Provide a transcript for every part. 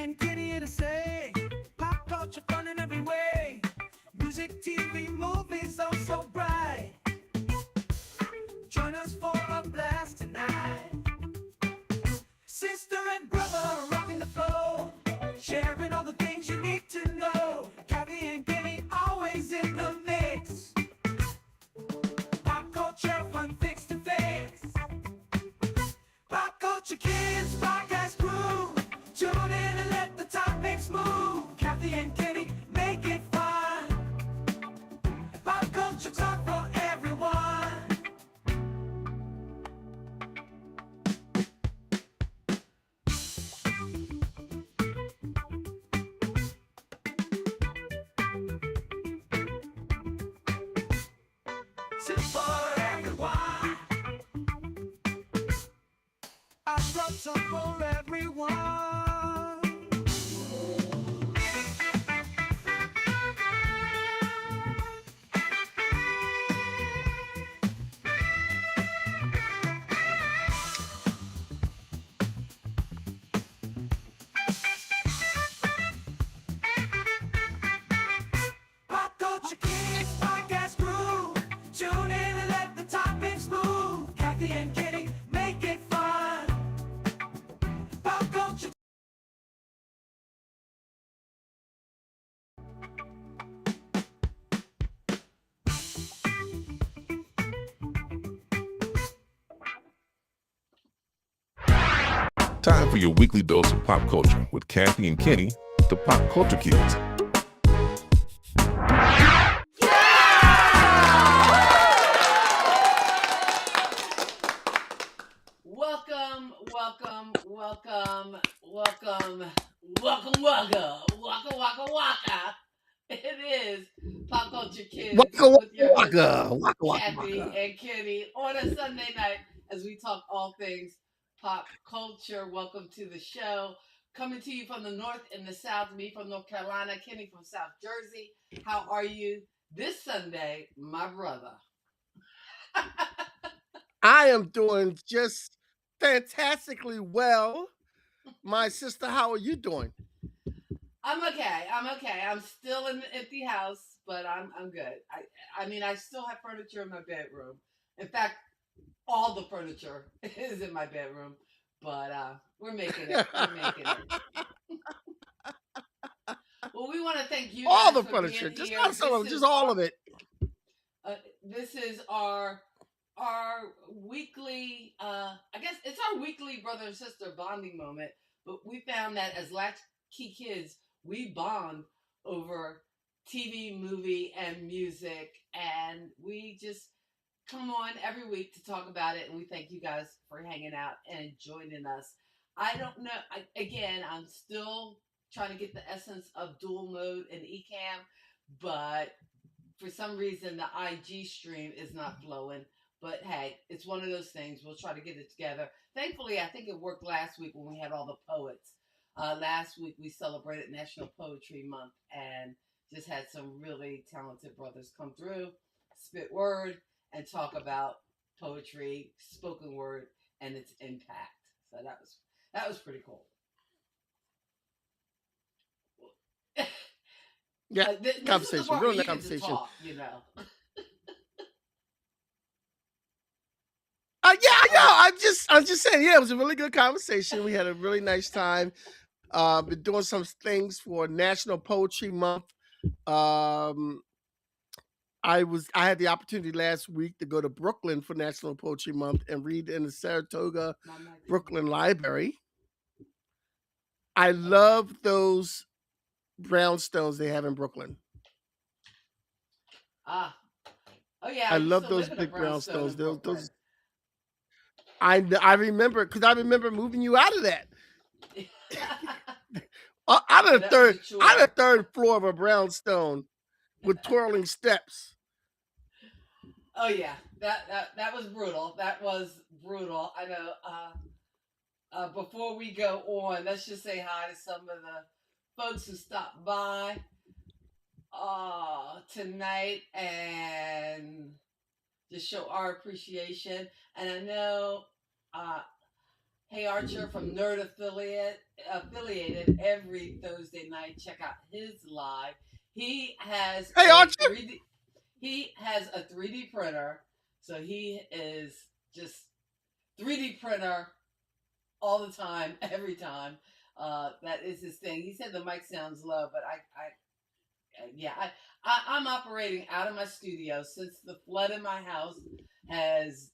and Kitty here to say, pop culture fun in every way. Music, TV, movies, oh so bright. Join us for a blast tonight. Sister and brother rocking the flow, sharing all the things you need to know. Kathy and Kenny always in the mix. Pop culture fun fix to fix. Pop culture kids podcast crew. Tune in and let the topics move. Kathy and Kenny make it fun. Pop culture talk for everyone. Sit for everyone. I brought some for everyone. Pop culture kids podcast crew. Tune in and let the topics move. Kathy and Kitty make it fun. Pop culture. Time for your weekly dose of pop culture with Kathy and Kenny, the Pop Culture Kids. Welcome, welcome, welcome, welcome, welcome, waka, waka, waka, waka. It is Pop Culture Kids Waka with your hosts, waka, waka waka Kathy waka. and Kenny on a Sunday night as we talk all things pop culture. Welcome to the show. Coming to you from the north and the south, me from North Carolina, Kenny from South Jersey. How are you this Sunday, my brother? I am doing just fantastically well. My sister, how are you doing? I'm okay. I'm still in the empty house, but I'm good. I mean, I still have furniture in my bedroom. In fact, all the furniture is in my bedroom, but we're making it. We're making it. Well, we want to thank you All guys the for furniture, being just here. not some of it, just all of it. This is our weekly. I guess it's our weekly brother and sister bonding moment. But we found that as latchkey kids, we bond over TV, movie, and music, and we just come on every week to talk about it. And we thank you guys for hanging out and joining us. I don't know. I'm still trying to get the essence of dual mode and eCam, but for some reason the IG stream is not flowing. But hey, it's one of those things. We'll try to get it together. Thankfully, I think it worked last week when we had all the poets. Last week we celebrated National Poetry Month and just had some really talented brothers come through, spit word, and talk about poetry, spoken word, and its impact. So that was pretty cool. Yeah, This conversation, is the part real where you conversation. get to talk, you know. I'm just saying, yeah, it was a really good conversation. We had a really nice time. Been doing some things for National Poetry Month. I had the opportunity last week to go to Brooklyn for National Poetry Month and read in the Saratoga Brooklyn Library. I love those brownstones they have in Brooklyn. Oh yeah, I love those big brownstones. Those I remember because I remember moving you out of that. Out of the third floor of a brownstone with twirling steps. Oh yeah, that was brutal. That was brutal. I know. Before we go on, let's just say hi to some of the folks who stopped by tonight and just show our appreciation. And I know Hey Archer from Nerd affiliated every Thursday night. Check out his live. He has Hey, a Archer. 3D. He has a 3D printer, so he is just 3D printer all the time, every time. That is his thing. He said the mic sounds low, but I'm operating out of my studio since the flood in my house has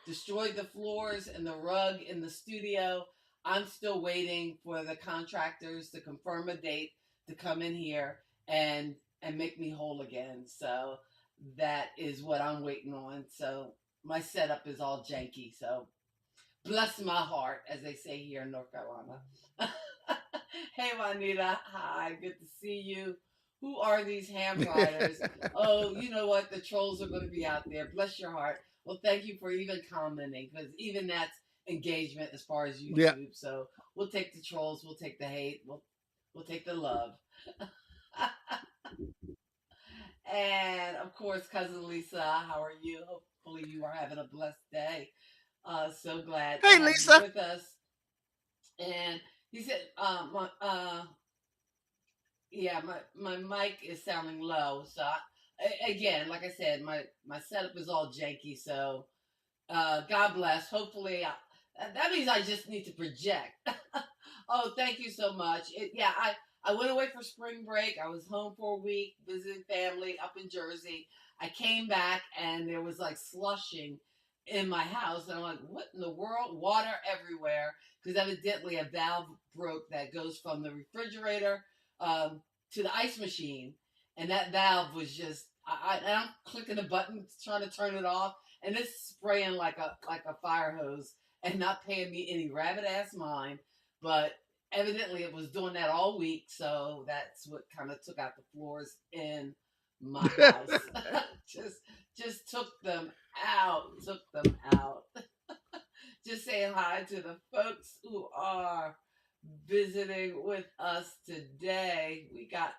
destroyed the floors and the rug in the studio. I'm still waiting for the contractors to confirm a date to come in here and make me whole again. So that is what I'm waiting on. So my setup is all janky. So bless my heart, as they say here in North Carolina. Hey, Juanita. Hi, good to see you. Who are these ham riders? Oh, you know what? The trolls are going to be out there. Bless your heart. Well, thank you for even commenting, because even that's engagement as far as YouTube. Yeah. So we'll take the trolls, we'll take the hate, we'll take the love. And of course, cousin Lisa, how are you? Hopefully you are having a blessed day. So glad Hey, to have Lisa. you with us. And he said, yeah, my mic is sounding low. So again, like I said, my setup is all janky. So God bless. Hopefully, that means I just need to project. Oh, thank you so much. I went away for spring break. I was home for a week visiting family up in Jersey. I came back and there was like slushing in my house, and I'm like, what in the world? Water everywhere, because evidently a valve broke that goes from the refrigerator to the ice machine, and that valve was just I'm clicking the button trying to turn it off, and it's spraying like a fire hose and not paying me any rabbit ass mind. But evidently it was doing that all week, so that's what kind of took out the floors in my house. just took them out. Just saying hi to the folks who are visiting with us today. We got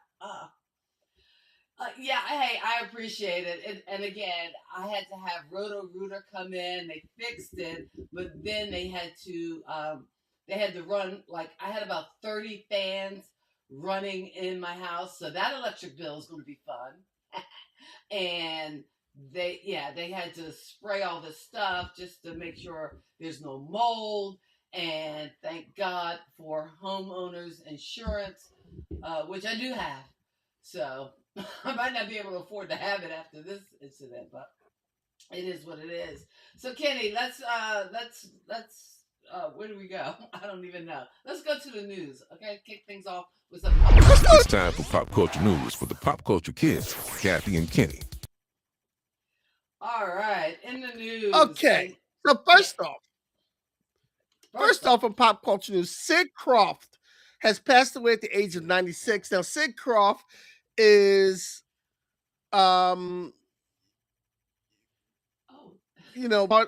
hey, I appreciate it. And again, I had to have Roto Rooter come in. They fixed it, but then they had to run, like, I had about 30 fans running in my house, so that electric bill is going to be fun. And they had to spray all this stuff just to make sure there's no mold. And thank God for homeowners insurance, which I do have. So I might not be able to afford to have it after this incident, but it is what it is. So Kenny, let's where do we go? I don't even know. Let's go to the news. Okay, kick things off with some pop culture. It's time for pop culture news with the pop culture kids, Kathy and Kenny. All right, in the news. Okay. So first off, in pop culture news, Sid Croft has passed away at the age of 96. Now, Sid Croft is, part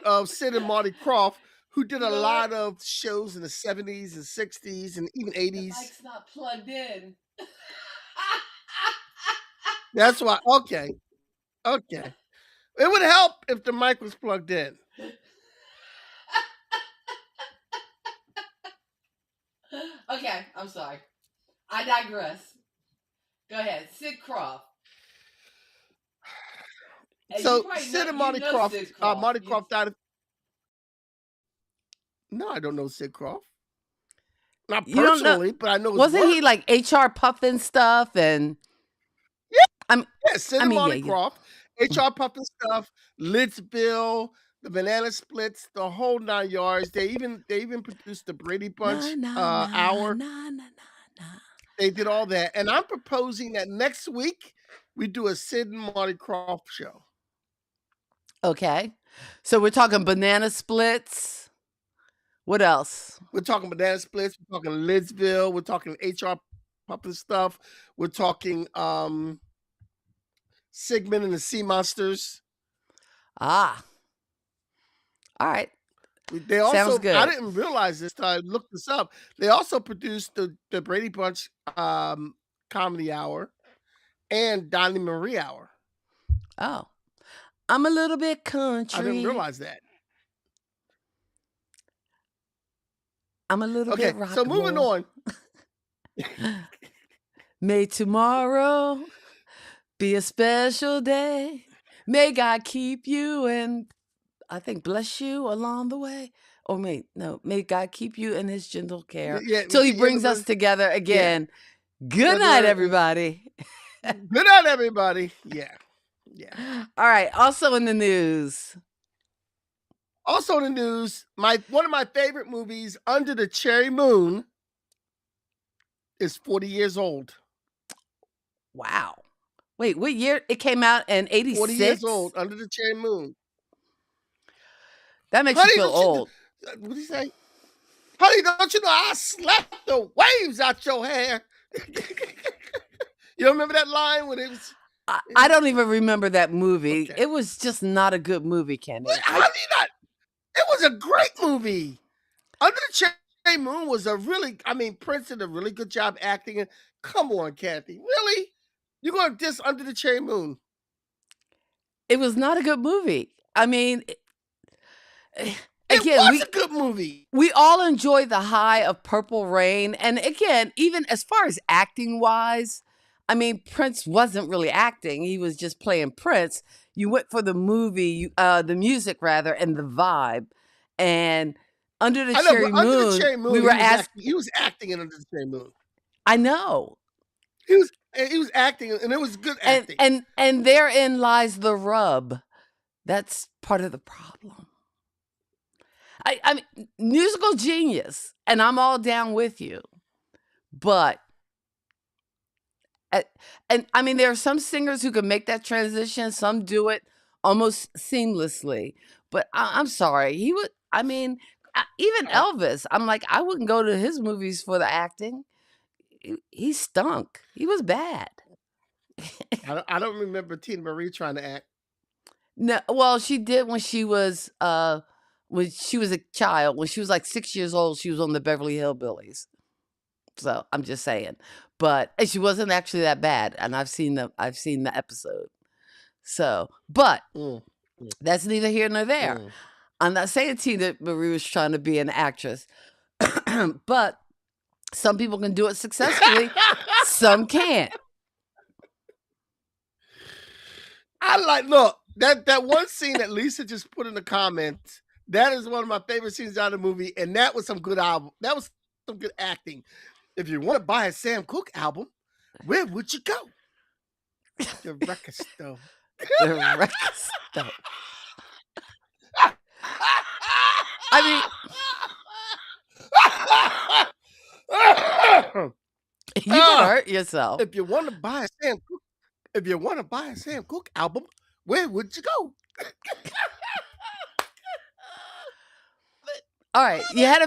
of Sid and Marty Croft, who did a lot of shows in the 70s and 60s and even 80s. The mic's not plugged in. That's why. Okay. It would help if the mic was plugged in. Okay, I'm sorry. I digress. Go ahead. Sid Croft. So Sid and Marty Croft. Marty Croft died of... No, I don't know Sid Croft. Not personally, but I know his Wasn't work. he like HR Puffin stuff and... Sid and Marty Croft, HR Puffin stuff, Lidsville, the Banana Splits, the whole 9 yards. They even produced the Brady Bunch hour. They did all that, and I'm proposing that next week we do a Sid and Marty Croft show. Okay, so we're talking Banana Splits. What else? We're talking Banana Splits. We're talking Lidsville. We're talking HR Puffin stuff. We're talking Sigmund and the Sea Monsters. All right. They also, sounds good. I didn't realize this till I looked this up. They also produced the Brady Bunch comedy hour and Donnie Marie hour. Oh, I'm a little bit country. I didn't realize that. I'm a little Okay, bit so moving rockable. on. May tomorrow be a special day. May God keep you and I think bless you along the way. Or may God keep you in his gentle care Yeah, till he yeah, brings us together yeah. again. Good night, Together. everybody. Good night, everybody. Yeah. Yeah. All right. Also in the news. Also in the news, one of my favorite movies, Under the Cherry Moon, is 40 years old. Wow. Wait, what year? It came out in 86? 40 years old, Under the Cherry Moon. That makes Honey, you feel old. what do you say? Honey, don't you know I slapped the waves out your hair? You don't remember that line when it was... I don't even remember that movie. Okay. It was just not a good movie, Kenny. How do you not? It was a great movie. Under the Cherry Moon was Prince did a really good job acting. Come on, Kathy. Really? You're going to diss Under the Cherry Moon? It was not a good movie. I mean, It again, was a good movie. we all enjoy the high of Purple Rain. And again, even as far as acting wise, I mean, Prince wasn't really acting. He was just playing Prince. You went for the movie, the music rather, and the vibe. And Under the Cherry Moon, we were asked. He was acting in Under the Cherry Moon. I know. He was acting, and it was good acting. And therein lies the rub. That's part of the problem. I mean, musical genius, and I'm all down with you. But, and I mean, there are some singers who can make that transition. Some do it almost seamlessly. But I'm sorry. Even Elvis, I'm like, I wouldn't go to his movies for the acting. He stunk. He was bad. I don't remember Tina Marie trying to act. No, well, she did when she was a child. When she was like 6 years old, she was on the Beverly Hillbillies. So I'm just saying, and she wasn't actually that bad. And I've seen the episode. So, but that's neither here nor there. I'm not saying Tina Marie was trying to be an actress, but some people can do it successfully. Some can't. Look, that one scene that Lisa just put in the comments, that is one of my favorite scenes out of the movie, and that was some good album. That was some good acting. If you want to buy a Sam Cooke album, where would you go? The record store. The record store. I mean, you can hurt yourself. If you want to buy a Sam Cooke album, where would you go? All right, you had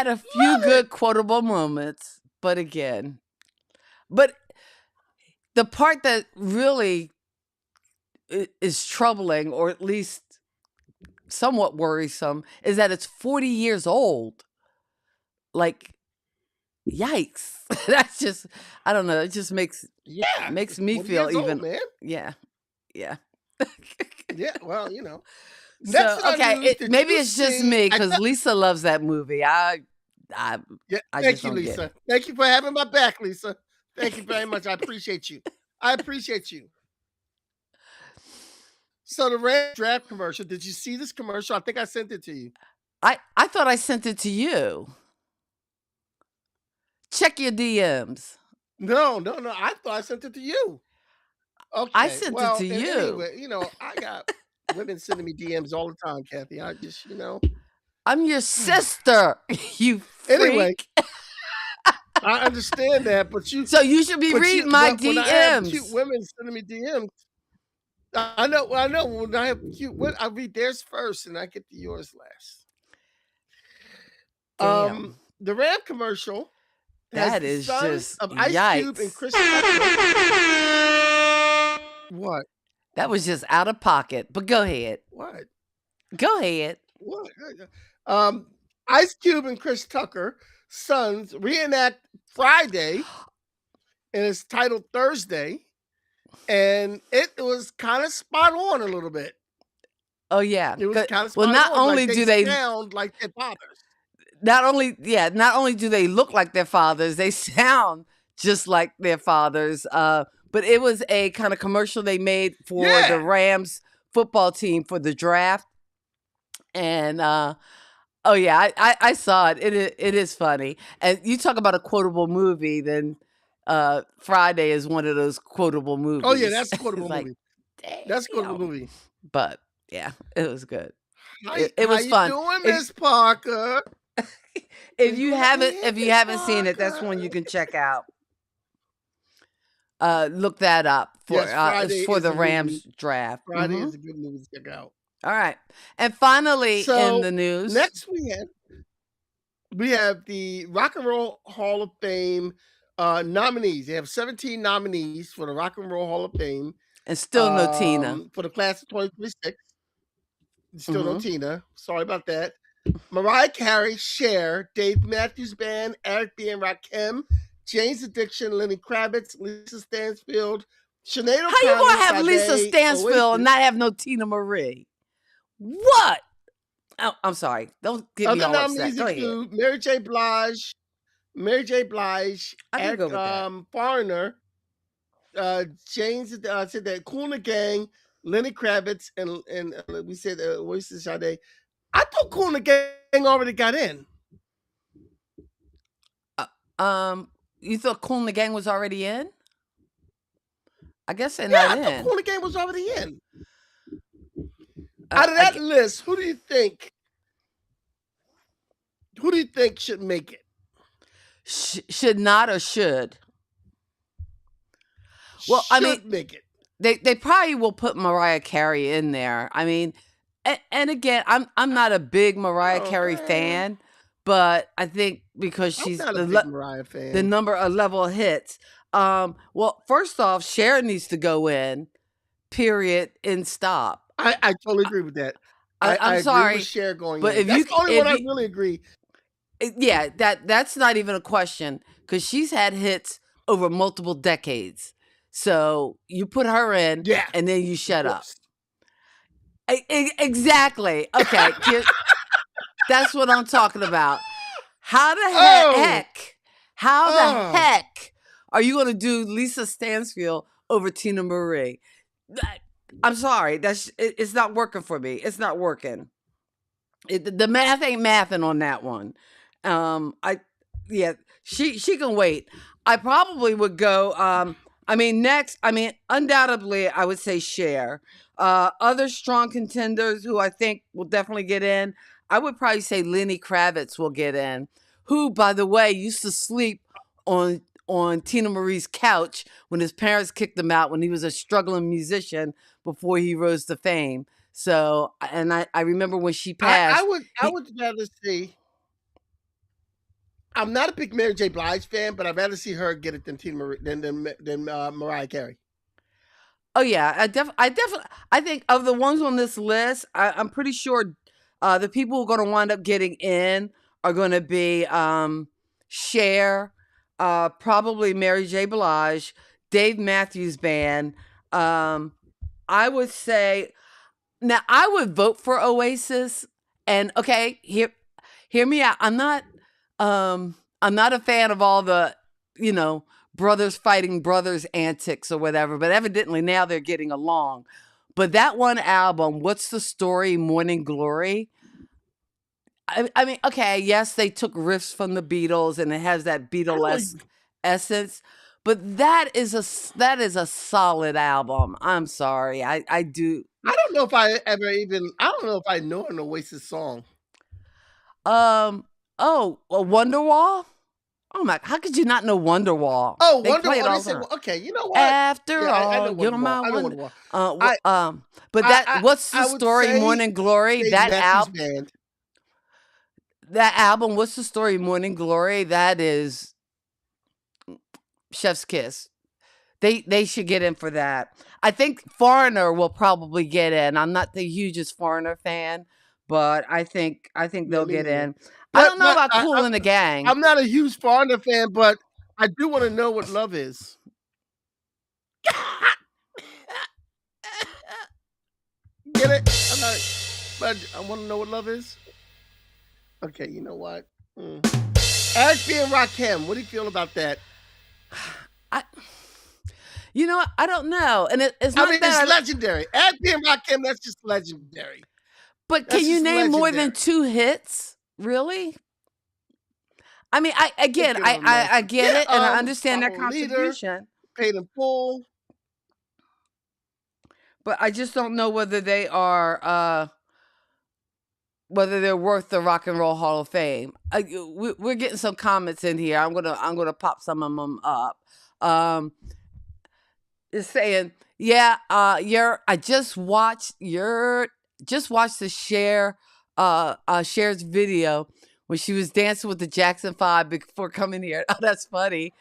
a few good quotable moments, but the part that really is troubling, or at least somewhat worrisome, is that it's 40 years old. Like, yikes. That's just, I don't know, it just makes me feel even old, man. Yeah. Yeah, well, you know. So, okay, maybe it's just me because Lisa loves that movie. Thank you, Lisa. Thank you for having my back, Lisa. Thank you very much. I appreciate you. So the Red Draft commercial, did you see this commercial? I think I sent it to you. I thought I sent it to you. Check your DMs. No. I thought I sent it to you. Okay. I sent it to you. Anyway, you know, I got women sending me DMs all the time, Kathy. I just, I'm your sister, you freak. Anyway, I understand that, but you. So you should be reading my DMs. When I have cute women sending me DMs, I know. When I have cute women, I read theirs first, and I get to yours last. Damn. The Ram commercial. That is just of Ice yikes. Cube and Chris Tucker. What? That was just out of pocket. But go ahead. What? Go ahead. What? Ice Cube and Chris Tucker, sons, reenact Friday, and it's titled Thursday, and it was kind of spot on a little bit. Oh yeah. It was kind of spot on. Well, not only do they sound like their fathers. not only do they look like their fathers, they sound just like their fathers. But it was a kind of commercial they made for the Yeah. Rams football team for the draft. And oh yeah, I saw it. It is funny. And you talk about a quotable movie, then Friday is one of those quotable movies. Oh yeah, that's a It's quotable like, movie. That's a quotable damn. movie. But yeah, it was good. How, It how was you fun. doing, If Miss Parker? if Will you you let me haven't in, if you Miss haven't seen it, that's one Parker? you can check out. Look that up for Yes, it's Friday for is the a movie. Rams draft. Friday is a good movie to check out. All right. And finally in So the news, next we have the Rock and Roll Hall of Fame nominees. They have 17 nominees for the Rock and Roll Hall of Fame and still no Tina. for the class of 2026. Still no Mhm. Tina. Sorry about that. Mariah Carey, Cher, Dave Matthews Band, Eric B. and Rakim, Jane's Addiction, Lenny Kravitz, Lisa Stansfield, Sinead How you O'Connor, gonna have Lisa Sade, Stansfield and Oasis. not have no Tina Marie? What? Oh, I'm sorry. Don't get me Other all upset. nominees Go ahead. include Mary J. Blige, I can Eric go with that. Foreigner, James said that Kool and the Gang, Lenny Kravitz, and we said Oasis, Sade. I thought Kool and the Gang already got in. You thought Kool and the Gang was already in? I guess they're Yeah, not I thought in. Kool and the Gang was already in. Out of that list, who do you think should make it? Should not or should? Well, I mean, Should make it. they probably will put Mariah Carey in there. I mean, and again, I'm not a big Mariah Carey fan, but I think because I'm she's not a big Mariah fan. the number of level hits. Well, first off, Cher needs to go in. Period. And stop. I totally agree with that. I'm I agree sorry, with Cher going but in. if That's you the only if one I you, really agree. yeah, that's not even a question because she's had hits over multiple decades. So you put her in, Yeah, and then you of shut up. course. Exactly. Okay, that's what I'm talking about. How the Oh, heck? How the oh. heck are you going to do Lisa Stansfield over Tina Marie? I'm sorry, it's not working for me. It's not working. The math ain't mathing on that one. She can wait. I probably would go. Next. Undoubtedly, I would say Cher. Other strong contenders who I think will definitely get in. I would probably say Lenny Kravitz will get in. Who, by the way, used to sleep on Tina Marie's couch when his parents kicked him out when he was a struggling musician before he rose to fame. So, and I remember when she passed. I would rather see. I'm not a big Mary J. Blige fan, but I'd rather see her get it than Tina Marie than Mariah Carey. Oh yeah, I think of the ones on this list, I'm pretty sure the people who are going to wind up getting in are going to be Cher, probably Mary J. Blige, Dave Matthews Band. I would say now I would vote for Oasis. And okay, hear me out. I'm not a fan of all the brothers fighting brothers antics or whatever, but evidently now they're getting along. But that one album, What's the Story, Morning Glory? I mean, okay, yes, they took riffs from the Beatles and it has that Beatlesque essence, but that is a solid album. I'm sorry. I do. I don't know if I know an Oasis song. Wonderwall? Oh my! How could you not know Wonderwall? Oh, They play it all Wonderwall. the time. Okay, you know what? After Yeah, I know all, you're my Wonderwall. I know wonder. Wonderwall. But what's the I would story? say Morning Glory. Dave That Matthews album. Band. That album. What's the story? Morning Glory. That is Chef's Kiss. They should get in for that. I think Foreigner will probably get in. I'm not the hugest Foreigner fan, but I think they'll me get neither. in. I don't know But about Kool and the Gang. I'm not a huge Foreigner fan, but I do want to know what love is. Get it? But I want to know what love is. Okay, you know what? Eric B. and Rakim, what do you feel about that? I, you know, I don't know, and it's I not mean, that. it's legendary. Eric B. and Rakim, that's just legendary. But That's can you just name more than legendary. 2 hits? Really? I mean, Good I on that. I get Yeah, it, and I understand their Follow Leader, contribution, Paid in Full. but I just don't know whether they're worth the Rock and Roll Hall of Fame. We're getting some comments in here. I'm gonna pop some of them up. It's saying, yeah, I just watched the Cher's video when she was dancing with the Jackson 5 before coming here. Oh, that's funny.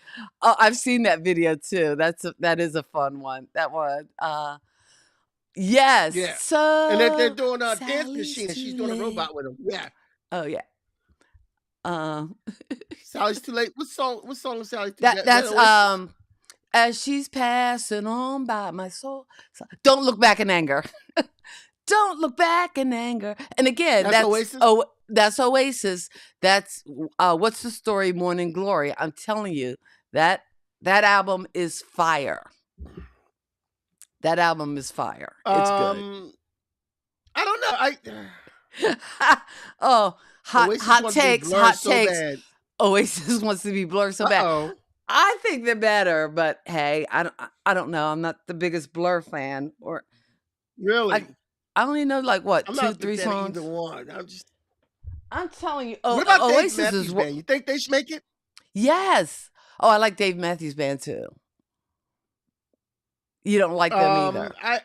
Oh, I've seen that video too. That is a fun one. That one. Yes. Yeah. So And they're doing a dance Sally's machine and she's too doing a late. robot with him. Yeah. Oh yeah. Sally's Too Late. What song is Sally's Too Late? That's as she's passing on by my soul. Don't look back in anger. Don't look back in anger. And again, That's Oasis? That's Oasis. That's What's the Story, Morning Glory. I'm telling you, that album is fire. That album is fire. It's good. I don't know. Oh, Oasis hot wants to be takes, blurred hot so takes. bad. Oasis wants to be blurred so bad. Uh-oh. I think they're better, but hey, I don't know. I'm not the biggest Blur fan, or Really? I only know like what I'm 2, not 3 a fan of songs. either one. I'm telling you. What about Dave Oasis Matthews is Band? You think they should make it? Yes. Oh, I like Dave Matthews Band too. You don't like them either. No,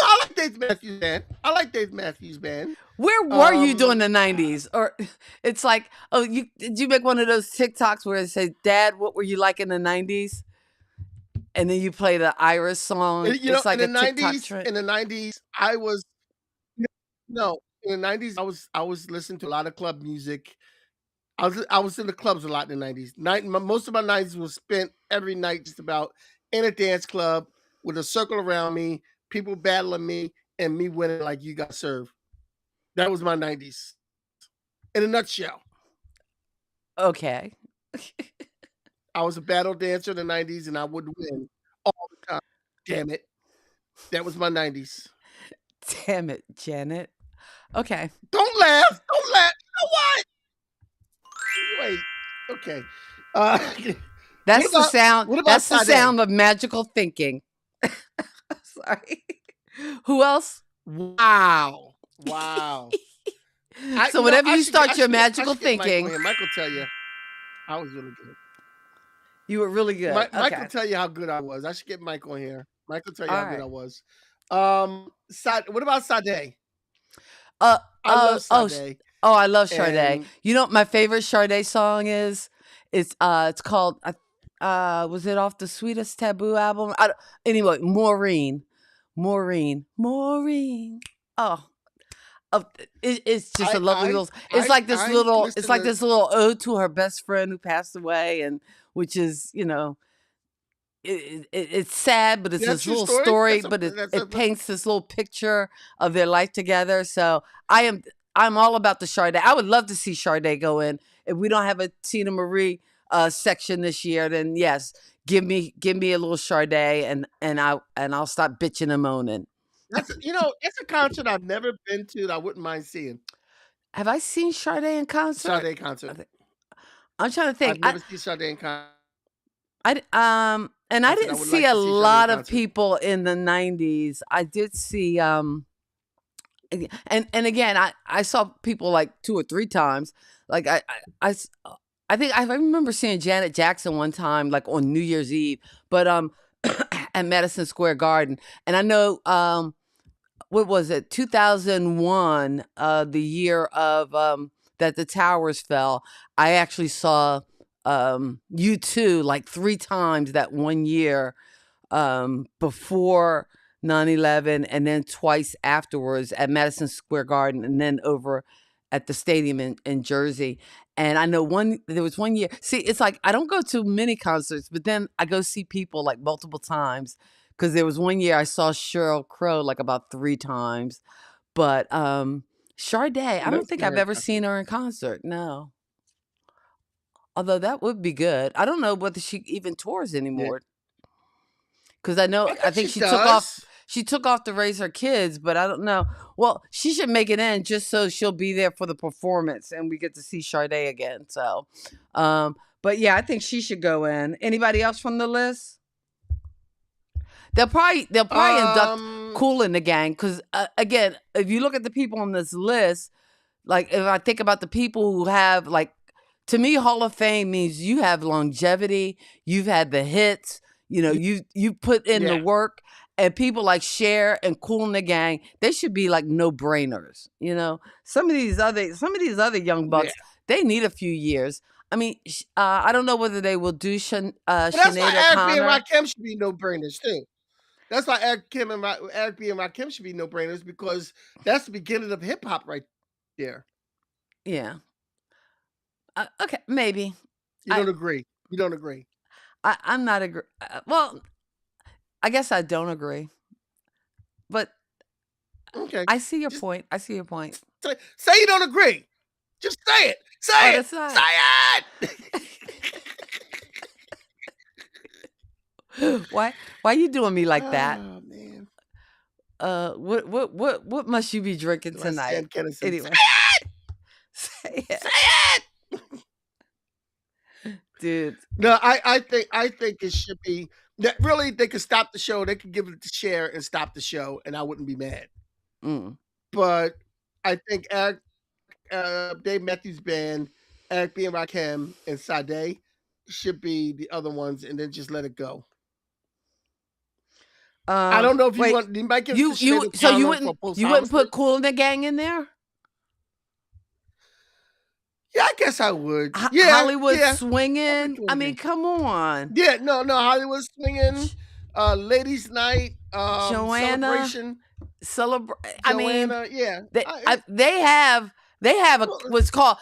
I like Dave Matthews Band. I like Dave Matthews Band. Where were you during the 90s? Or it's like, oh, did you make one of those TikToks where it says, "Dad, what were you like in the 90s?" And then you play the Iris song. You know, It's like in a the TikTok 90s, trend. in the 90s, no, in the 90s, I was listening to a lot of club music. I was in the clubs a lot in the 90s. Most of my 90s was spent every night just about in a dance club with a circle around me, people battling me, and me winning like you got served. That was my 90s in a nutshell. Okay. I was a battle dancer in the 90s and I would win all the time. Damn it. That was my 90s. Damn it, Janet. Okay. Don't laugh. Don't laugh. You know what? Wait. Okay. That's the sound. What about That's the Sade? sound of magical thinking. Sorry. Who else? Wow. Wow. So whenever you start your I magical should get Mike on thinking, here. Mike will tell you I was really good. you were really good. Mike Okay. will tell you how good I was. I should get Mike on here. Mike will tell you All how good right. I was. What about Sade? Uh, I love oh, Sade. Oh, I love Sade. And You know what my favorite Sade song is? It's called was it off the Sweetest Taboo album? Anyway, Maureen. Oh, it's just a lovely little. It's like this little. It's like this little ode to her best friend who passed away, and which is, you know, it's sad, but it's Yeah, this true little story. story, That's but a it paints this little picture of their life together. So I'm all about the Sade. I would love to see Sade go in. If we don't have a Tina Marie section this year, then yes, give me a little Sade, and I'll stop bitching and moaning. That's a concert I've never been to that I wouldn't mind seeing. Have I seen Sade in concert? Sade concert. I'm trying to think. I've never seen Sade in concert. And I didn't would see like a to see Sade in lot of concert. people in the 90s. I did see and again, I saw people like 2 or 3 times. Like I think I remember seeing Janet Jackson one time, like on New Year's Eve, but at Madison Square Garden. And I know what was it, 2001, the year of that the towers fell. I actually saw U2 like 3 times that one year, before 9/11, and then twice afterwards at Madison Square Garden, and then over at the stadium in Jersey. And I know there was one year. See, it's like I don't go to many concerts, but then I go see people like multiple times. Because there was one year I saw Sheryl Crow like about 3 times. But Sade, I Never don't think seen her I've in ever concert. seen her in concert. No. Although that would be good. I don't know whether she even tours Yeah. anymore. Because I I think think she does. she took off to raise her kids, but I don't know. Well, she should make it in just so she'll be there for the performance and we get to see Sade again. So but yeah, I think she should go in. Anybody else from the list? They'll probably induct Kool in the Gang because again, if you look at the people on this list, like if I think about the people who have like, to me, Hall of Fame means you have longevity, you've had the hits, you know, you put in the Yeah. work, and people like Cher and Kool in the Gang, they should be like no brainers. You know, some of these other young Yeah. bucks, they need a few years. I mean, I don't know whether they will do But that's why Sinead Eric B. and O'Connor. Rakim should be no brainers too. That's why Eric B. and Rakim should be no brainers because that's the beginning of hip hop right there. Yeah. Okay, maybe. You don't agree? You don't agree? I'm not agree. Well, I guess I don't agree, but Okay. I see your Just point. I see your point. say you don't agree. Just say it. Oh, Say it. that's right. Say it. Why are you doing me like that? Oh man. What must you be drinking Do I tonight? stand Kennison? Anyway, Say it. say it, Say it. dude. No, I think it should be that really they could stop the show. They could give it to Cher and stop the show, and I wouldn't be mad. Mm. But I think Eric, Dave Matthews Band, Eric B. and Rakim, and Sade should be the other ones, and then just let it go. I don't know if you want. You might give you so you wouldn't put Kool in the Gang in there? Yeah, I guess I would. Hollywood Swinging. I mean, come on. Yeah, no, Hollywood Swinging. Ladies' Night. Joanna. Celebration. I mean, yeah. They have what's called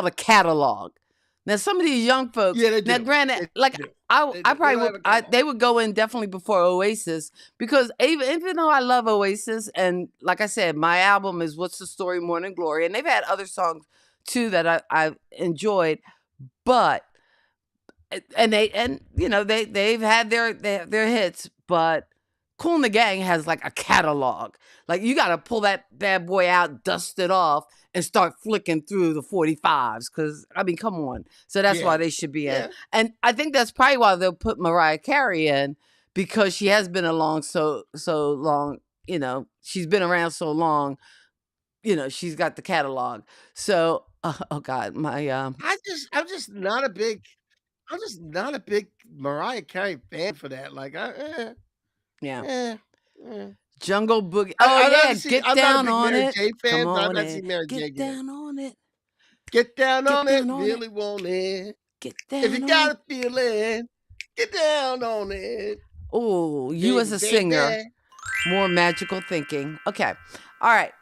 a catalog. Now some of these young folks. Yeah, they do. Now, granted, they would go in definitely before Oasis because even though I love Oasis and like I said, my album is "What's the Story, Morning Glory," and they've had other songs too that I enjoyed, but they've had their hits, but Kool in the Gang has like a catalog. Like you got to pull that bad boy out, dust it off, and start flicking through the 45s. Because I mean, come on. So that's why they should be in. And I think that's probably why they'll put Mariah Carey in because she has been along so long. You know, she's been around so long. You know, she's got the catalog. So, oh God, I'm just not a big Mariah Carey fan for that. Like, Jungle Boogie. Get down on it. Come on, get down on it. Get down on it. Really want it. Get down. If you got a feeling, get down on it. Oh, you as a singer, more magical thinking. Okay, all right.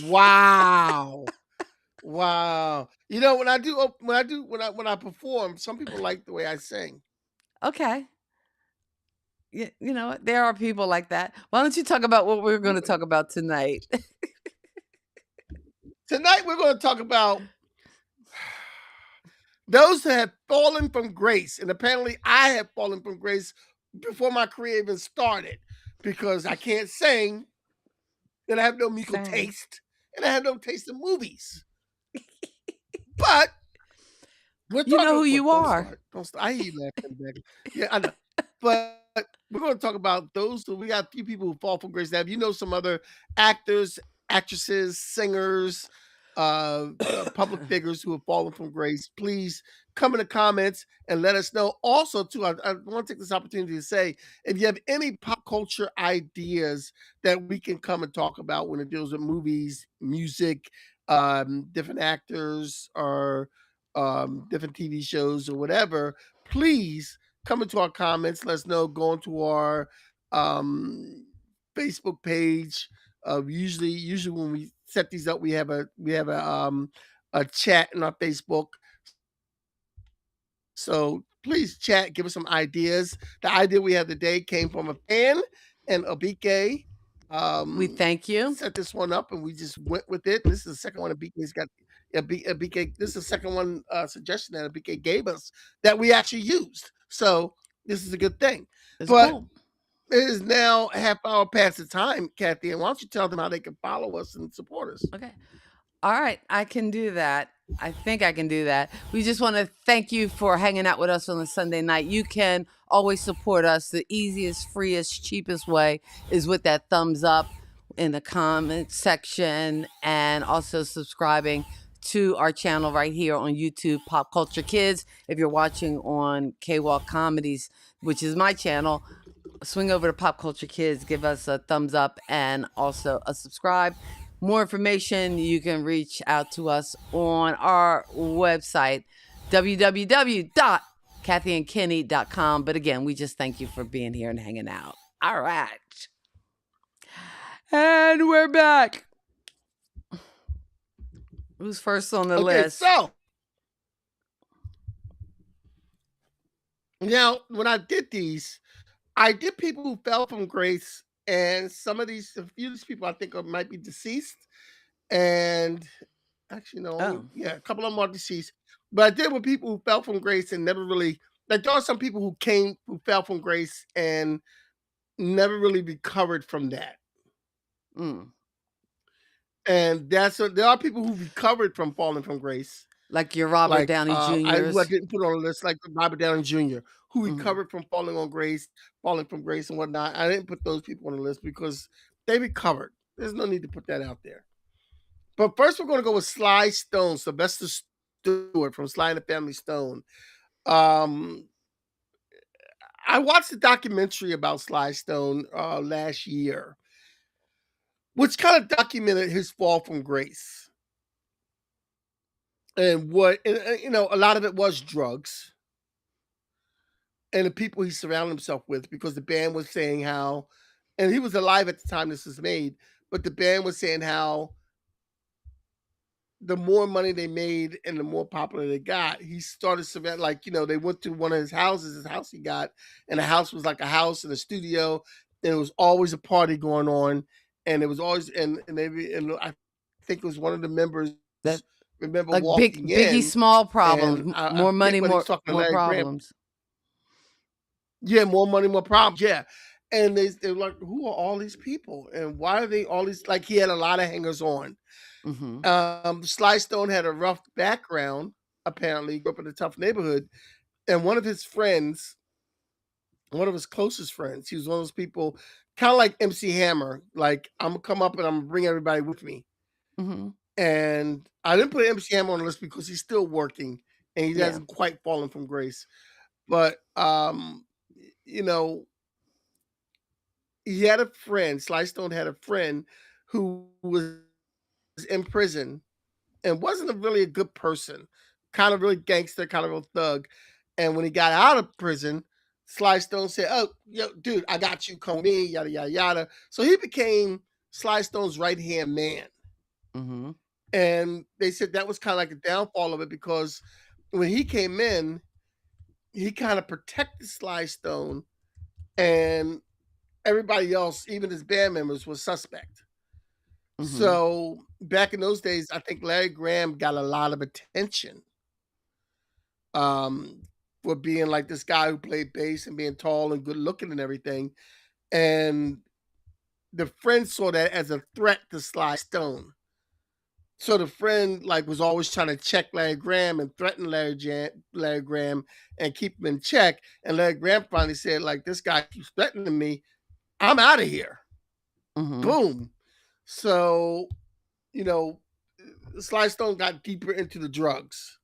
Wow. You know, when I perform, some people like the way I sing. Okay. You know what? There are people like that. Why don't you talk about what we're going to talk about tonight? Tonight we're going to talk about those that have fallen from grace. And apparently I have fallen from grace before my career even started because I can't sing, and I have no musical taste, and I have no taste in movies. But you know who you are. Don't start. I hear you laughing back. Yeah, I know. But we're going to talk about those. So we got a few people who fall from grace. Now, if you know some other actors, actresses, singers, public figures who have fallen from grace, please come in the comments and let us know. Also, too, I want to take this opportunity to say, if you have any pop culture ideas that we can come and talk about when it deals with movies, music, different actors, or different TV shows or whatever, please come into our comments. Let us know. Go into our Facebook page. Usually when we set these up, we have a chat in our Facebook. So please chat, give us some ideas. The idea we have today came from a fan and Obike We thank you. set this one up and we just went with it. This is the second one that BK's got. BK, this is the second one suggestion that BK gave us that we actually used. So this is a good thing. It's But cool. it is now a half hour past the time, Kathy. And why don't you tell them how they can follow us and support us? Okay. All right, I can do that. I think I can do that. We just want to thank you for hanging out with us on a Sunday night. You can always support us. The easiest, freest, cheapest way is with that thumbs up in the comment section and also subscribing to our channel right here on YouTube, Pop Culture Kids. If you're watching on K-Walk Comedies, which is my channel, swing over to Pop Culture Kids, give us a thumbs up and also a subscribe. More information, you can reach out to us on our website, www.kathyandkenny.com. But again, we just thank you for being here and hanging out. All right. And we're back. Who's first on the list? So now when I did these, I did people who fell from grace, and some of these, a few of these people I think might be deceased. And actually, no, a couple of them are deceased. But I did with people who fell from grace and never really, like, there are some people who fell from grace and never really recovered from that. And there are people who recovered from falling from grace. Like your Robert Downey Jr. I didn't put on the list, like Robert Downey Jr., who recovered from falling from grace and whatnot. I didn't put those people on the list because they recovered. There's no need to put that out there. But first, we're going to go with Sly Stone, Sylvester Stewart from Sly and the Family Stone. I watched a documentary about Sly Stone last year, which kind of documented his fall from grace. And a lot of it was drugs and the people he surrounded himself with, because the band was saying how, and he was alive at the time this was made, but the band was saying how the more money they made and the more popular they got, he started surrounding, like, they went to one of his house he got, and the house was like a house and a studio, and it was always a party going on, and it was always, and I think it was one of the members that remember like walking Biggie in, Small problems, more money, more Graham, problems. yeah, more money, more problems. Yeah. And they're like, who are all these people? And why are they all these? Like, he had a lot of hangers on. Sly Stone had a rough background, apparently, grew up in a tough neighborhood. And one of his friends, one of his closest friends, he was one of those people, kind of like MC Hammer, like, I'm going to come up and I'm going to bring everybody with me. And I didn't put MC Hammer on the list because he's still working and he hasn't quite fallen from grace. But, he had a friend, Sly Stone had a friend who was in prison and wasn't really a good person, kind of really gangster, kind of a thug. And when he got out of prison, Sly Stone said, "Oh, yo, dude, I got you, come with me, yada, yada, yada." So he became Sly Stone's right-hand man. And they said that was kind of like the downfall of it, because when he came in, he kind of protected Sly Stone, and everybody else, even his band members, was suspect. So back in those days, I think Larry Graham got a lot of attention for being like this guy who played bass and being tall and good looking and everything. And the friend saw that as a threat to Sly Stone. So the friend was always trying to check Larry Graham and threaten Larry Graham and keep him in check. And Larry Graham finally said, like, this guy keeps threatening me, I'm out of here. Boom. So, Sly Stone got deeper into the drugs.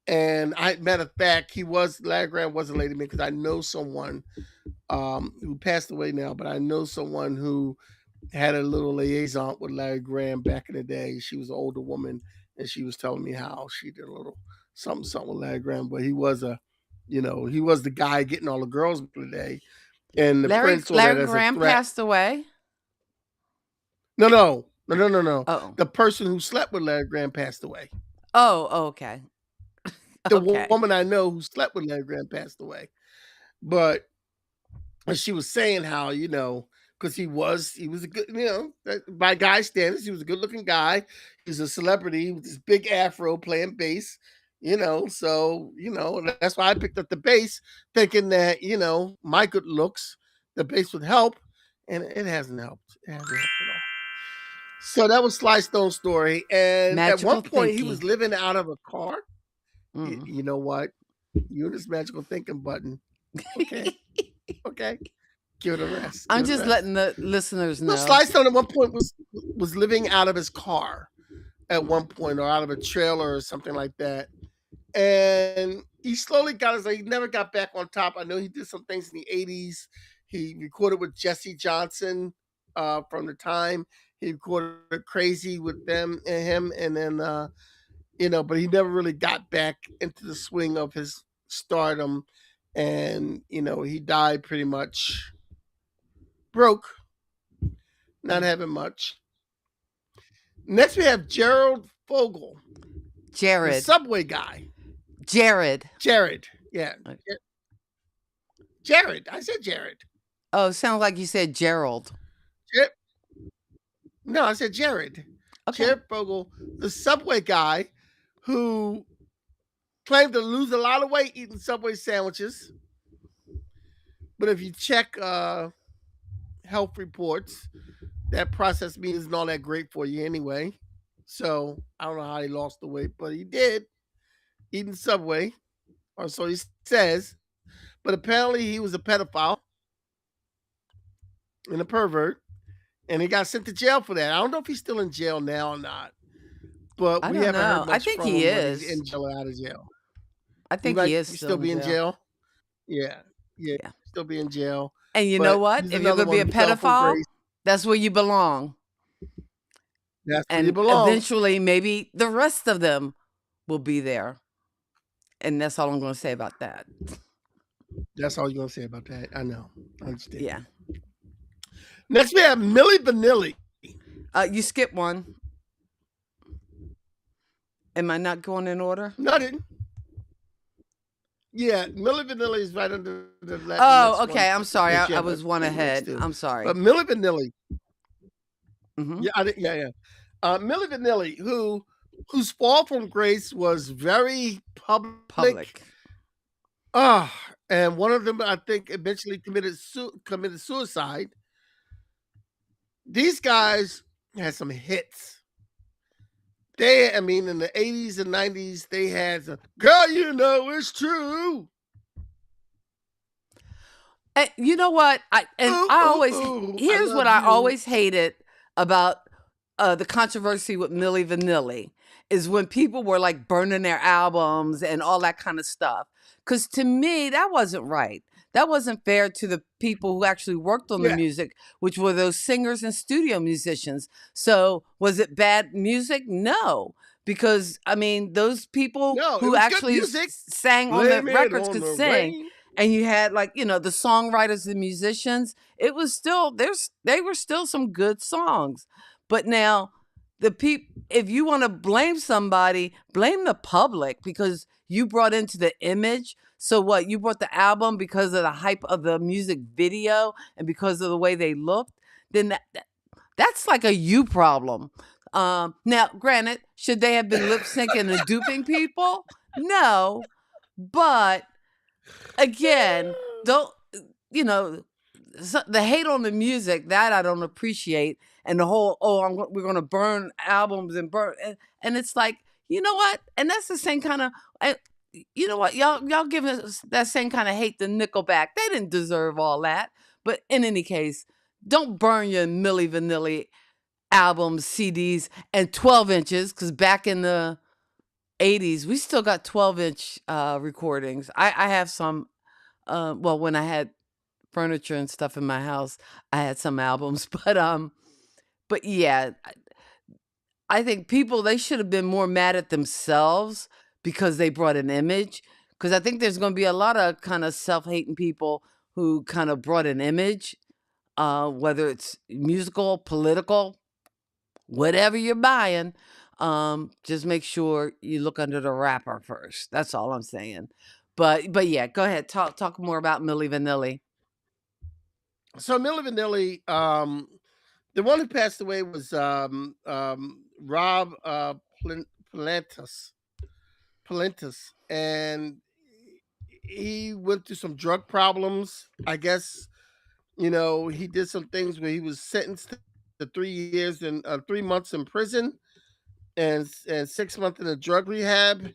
And matter of fact, Larry Graham was a lady man, because I know someone who passed away now, but I know someone who had a little liaison with Larry Graham back in the day. She was an older woman, and she was telling me how she did a little something with Larry Graham, but he was he was the guy getting all the girls for the day. And the Larry Graham passed away? No. Oh. The person who slept with Larry Graham passed away. Oh, okay. The woman I know who slept with Larry Graham passed away. But she was saying how, because he was a good, by guy standards, he was a good looking guy. He's a celebrity with this big afro playing bass. So that's why I picked up the bass, thinking that my good looks, the bass would help, and it hasn't helped. It hasn't helped at all. So that was Sly Stone's story, and at one Magical point he was thinking. living out of a car. Mm. You know what? You and this magical thinking button. Okay, okay. Give it a rest. I'm Give it a just rest. letting the listeners So know. Sly Stone at one point was living out of his car at one point, or out of a trailer or something like that. And he slowly he never got back on top. I know he did some things in the 80s. He recorded with Jesse Johnson from the time. He recorded Crazy with them and him, and then but he never really got back into the swing of his stardom. And he died pretty much broke, not having much. Next, we have Gerald Fogle, the Jared. subway guy. Jared. Jared, yeah. Jared. I said Jared. Oh, sounds like you said Gerald. No, I said Jared. Okay. Jared Fogle, the subway guy who claimed to lose a lot of weight eating Subway sandwiches. But if you check health reports, that processed meat isn't all that great for you anyway. So I don't know how he lost the weight, but he did eating Subway, or so he says. But apparently he was a pedophile and a pervert, and he got sent to jail for that. I don't know if he's still in jail now or not, but I we don't haven't know. heard I much think from he him whether he's is. in jail or out of jail. I He think might he is still be in jail. Yeah, Yeah. still be in jail. And you know But what? he's If you're another going to one be a who fell from pedophile, grace. that's where you belong. That's where he And belongs. eventually, maybe the rest of them will be there. And that's all I'm going to say about that. That's all you're gonna say about that. I know. I understand. Yeah. Next we have Milli Vanilli. You skipped one. Am I not going in order? No, I didn't. Yeah, Milli Vanilli is right under the next Oh, okay. one I'm sorry. that you I have was one next ahead. to. I'm sorry. But Milli Vanilli, Mhm. yeah. Milli Vanilli, whose fall from grace was very public. And one of them, I think, eventually committed suicide. These guys had some hits. In the 80s and 90s, they had some, girl, you know it's true. And you know what? Here's what I always hated about the controversy with Milli Vanilli is when people were like burning their albums and all that kind of stuff. Because to me, that wasn't right. That wasn't fair to the people who actually worked on the music, which were those singers and studio musicians. So was it bad music? No. Because, those people who actually sang on the records could sing. And you had the songwriters and musicians. It was still they were still some good songs. But now if you want to blame somebody, blame the public because you brought into the image. So what? You brought the album because of the hype of the music video and because of the way they looked. Then that's like a you problem. Now, granted, should they have been lip syncing and duping people? No, but again, the hate on the music that I don't appreciate, and the whole we're gonna burn albums and it's like, you know what? And that's the same kind of you know what, y'all give us that same kind of hate to Nickelback. They didn't deserve all that. But in any case, don't burn your Milli Vanilli albums, CDs, and 12 inches, because back in the 80s, we still got 12-inch recordings. I have some. When I had furniture and stuff in my house, I had some albums, but yeah, I think they should have been more mad at themselves because they brought an image. Because I think there's going to be a lot of kind of self-hating people who kind of brought an image, whether it's musical, political, whatever you're buying. Just make sure you look under the wrapper first. That's all I'm saying. But yeah, go ahead. Talk more about Milli Vanilli. So Milli Vanilli, the one who passed away was Rob Plen- Palantis, Palantis, and he went through some drug problems. I guess he did some things where he was sentenced to 3 years and 3 months in prison and 6 months in a drug rehab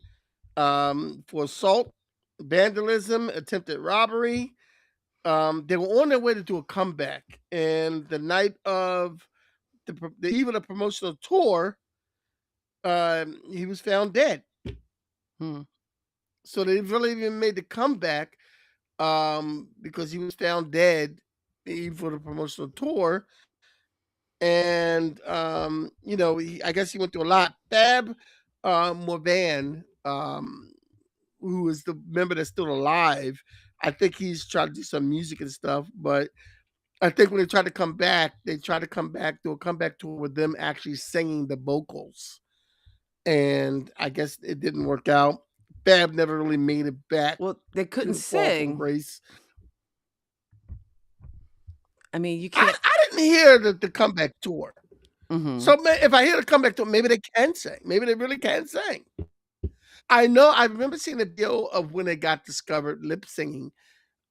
for assault, vandalism, attempted robbery. They were on their way to do a comeback, and the night of the eve of the promotional tour, he was found dead. Hmm. So they really even made the comeback because he was found dead the eve for the promotional tour. And I guess he went through a lot. Fab Morvan, who is the member that's still alive, I think he's trying to do some music and stuff, but I think when they try to come back, they try to come back do a comeback tour with them actually singing the vocals. And I guess it didn't work out. Fab never really made it back Well, they couldn't to Fall from sing. Grace. I mean, you I, can't. I didn't hear the comeback tour. Hmm. So if I hear the comeback tour, maybe they can sing. Maybe they really can sing. I remember seeing a video of when they got discovered lip singing.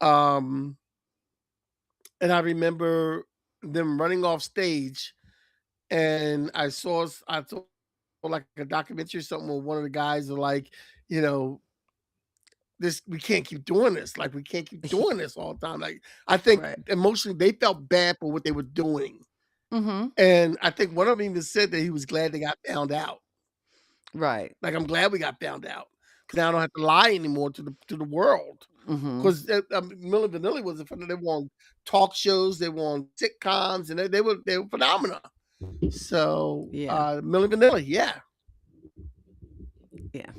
Um, and I remember them running off stage, and I saw like a documentary or something where one of the guys are like, you know, this we can't keep doing this. Like we can't keep doing this all the time. Like I think Right. emotionally they felt bad for what they were doing. Hmm. And I think one of them even said that he was glad they got found out. Right. Like I'm glad we got found out because now I don't have to lie anymore to the world. Hmm. Because Milli Vanilli was they were on talk shows, they were on sitcoms, and they were phenomenal. So Yeah. Milli Vanilli, yeah. Yeah.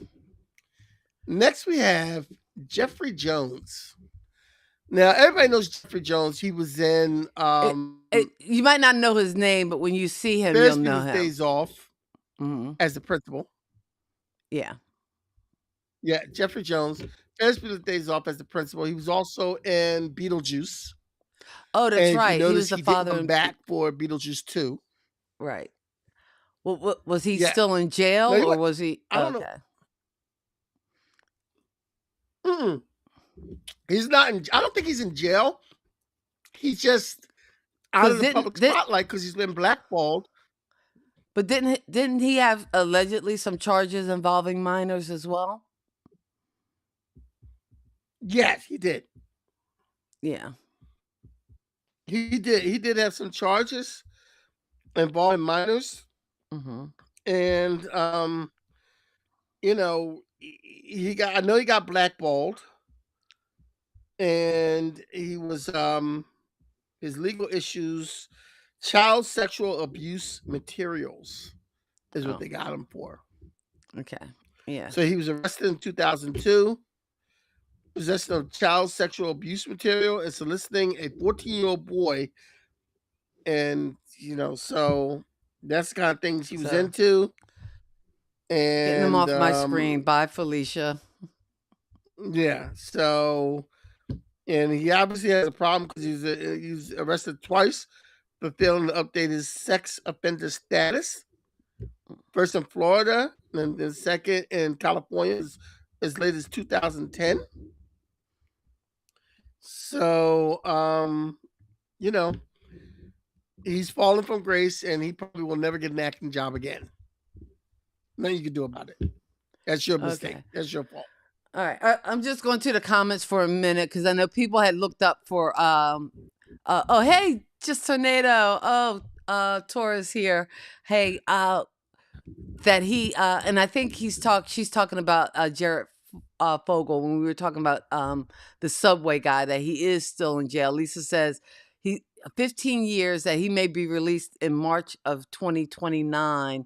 Next we have Jeffrey Jones. Now everybody knows Jeffrey Jones. He was in You might not know his name, but when you see him, you'll Ferris know Bueller's him. Days Off Hmm. as the principal. Yeah. Yeah, Jeffrey Jones. Ferris Bueller's Days Off as the principal. He was also in Beetlejuice. Oh, that's And if you right. He was notice, the he didn't father come in back for Beetlejuice 2. right. Well, was he Yeah. still in jail No, he or wa was he? I don't know. Okay. Mm-mm. He's not in I don't think he's in jail. He's just out of Because the public spotlight because he's been blackballed. didn't he have allegedly some charges involving minors as well? Yes, he did. Yeah. He did. He did have some charges involving minors. Hmm. And he got I know he got blackballed and he was his legal issues, child sexual abuse materials is what Oh, they got him for. okay. Yeah. So he was arrested in 2002, possession of child sexual abuse material and soliciting a 14-year-old boy. And so that's the kind of things he was So into. getting him And off my screen. Bye, Felicia. yeah, so and he obviously has a problem because he's arrested twice for failing to update his sex offender status. First in Florida, and then second in California as late as 2010. So, you know, he's fallen from grace, and he probably will never get an acting job again. Nothing you can do about it. That's your mistake. Okay. That's your fault. All right. I'm just going to the comments for a minute because I know people had looked up for oh hey, just tornado. Oh, Taurus here. Hey, that he and I think she's talking about Jared Fogle when we were talking about the subway guy that he is still in jail. Lisa says he 15 years that he may be released in March of 2029.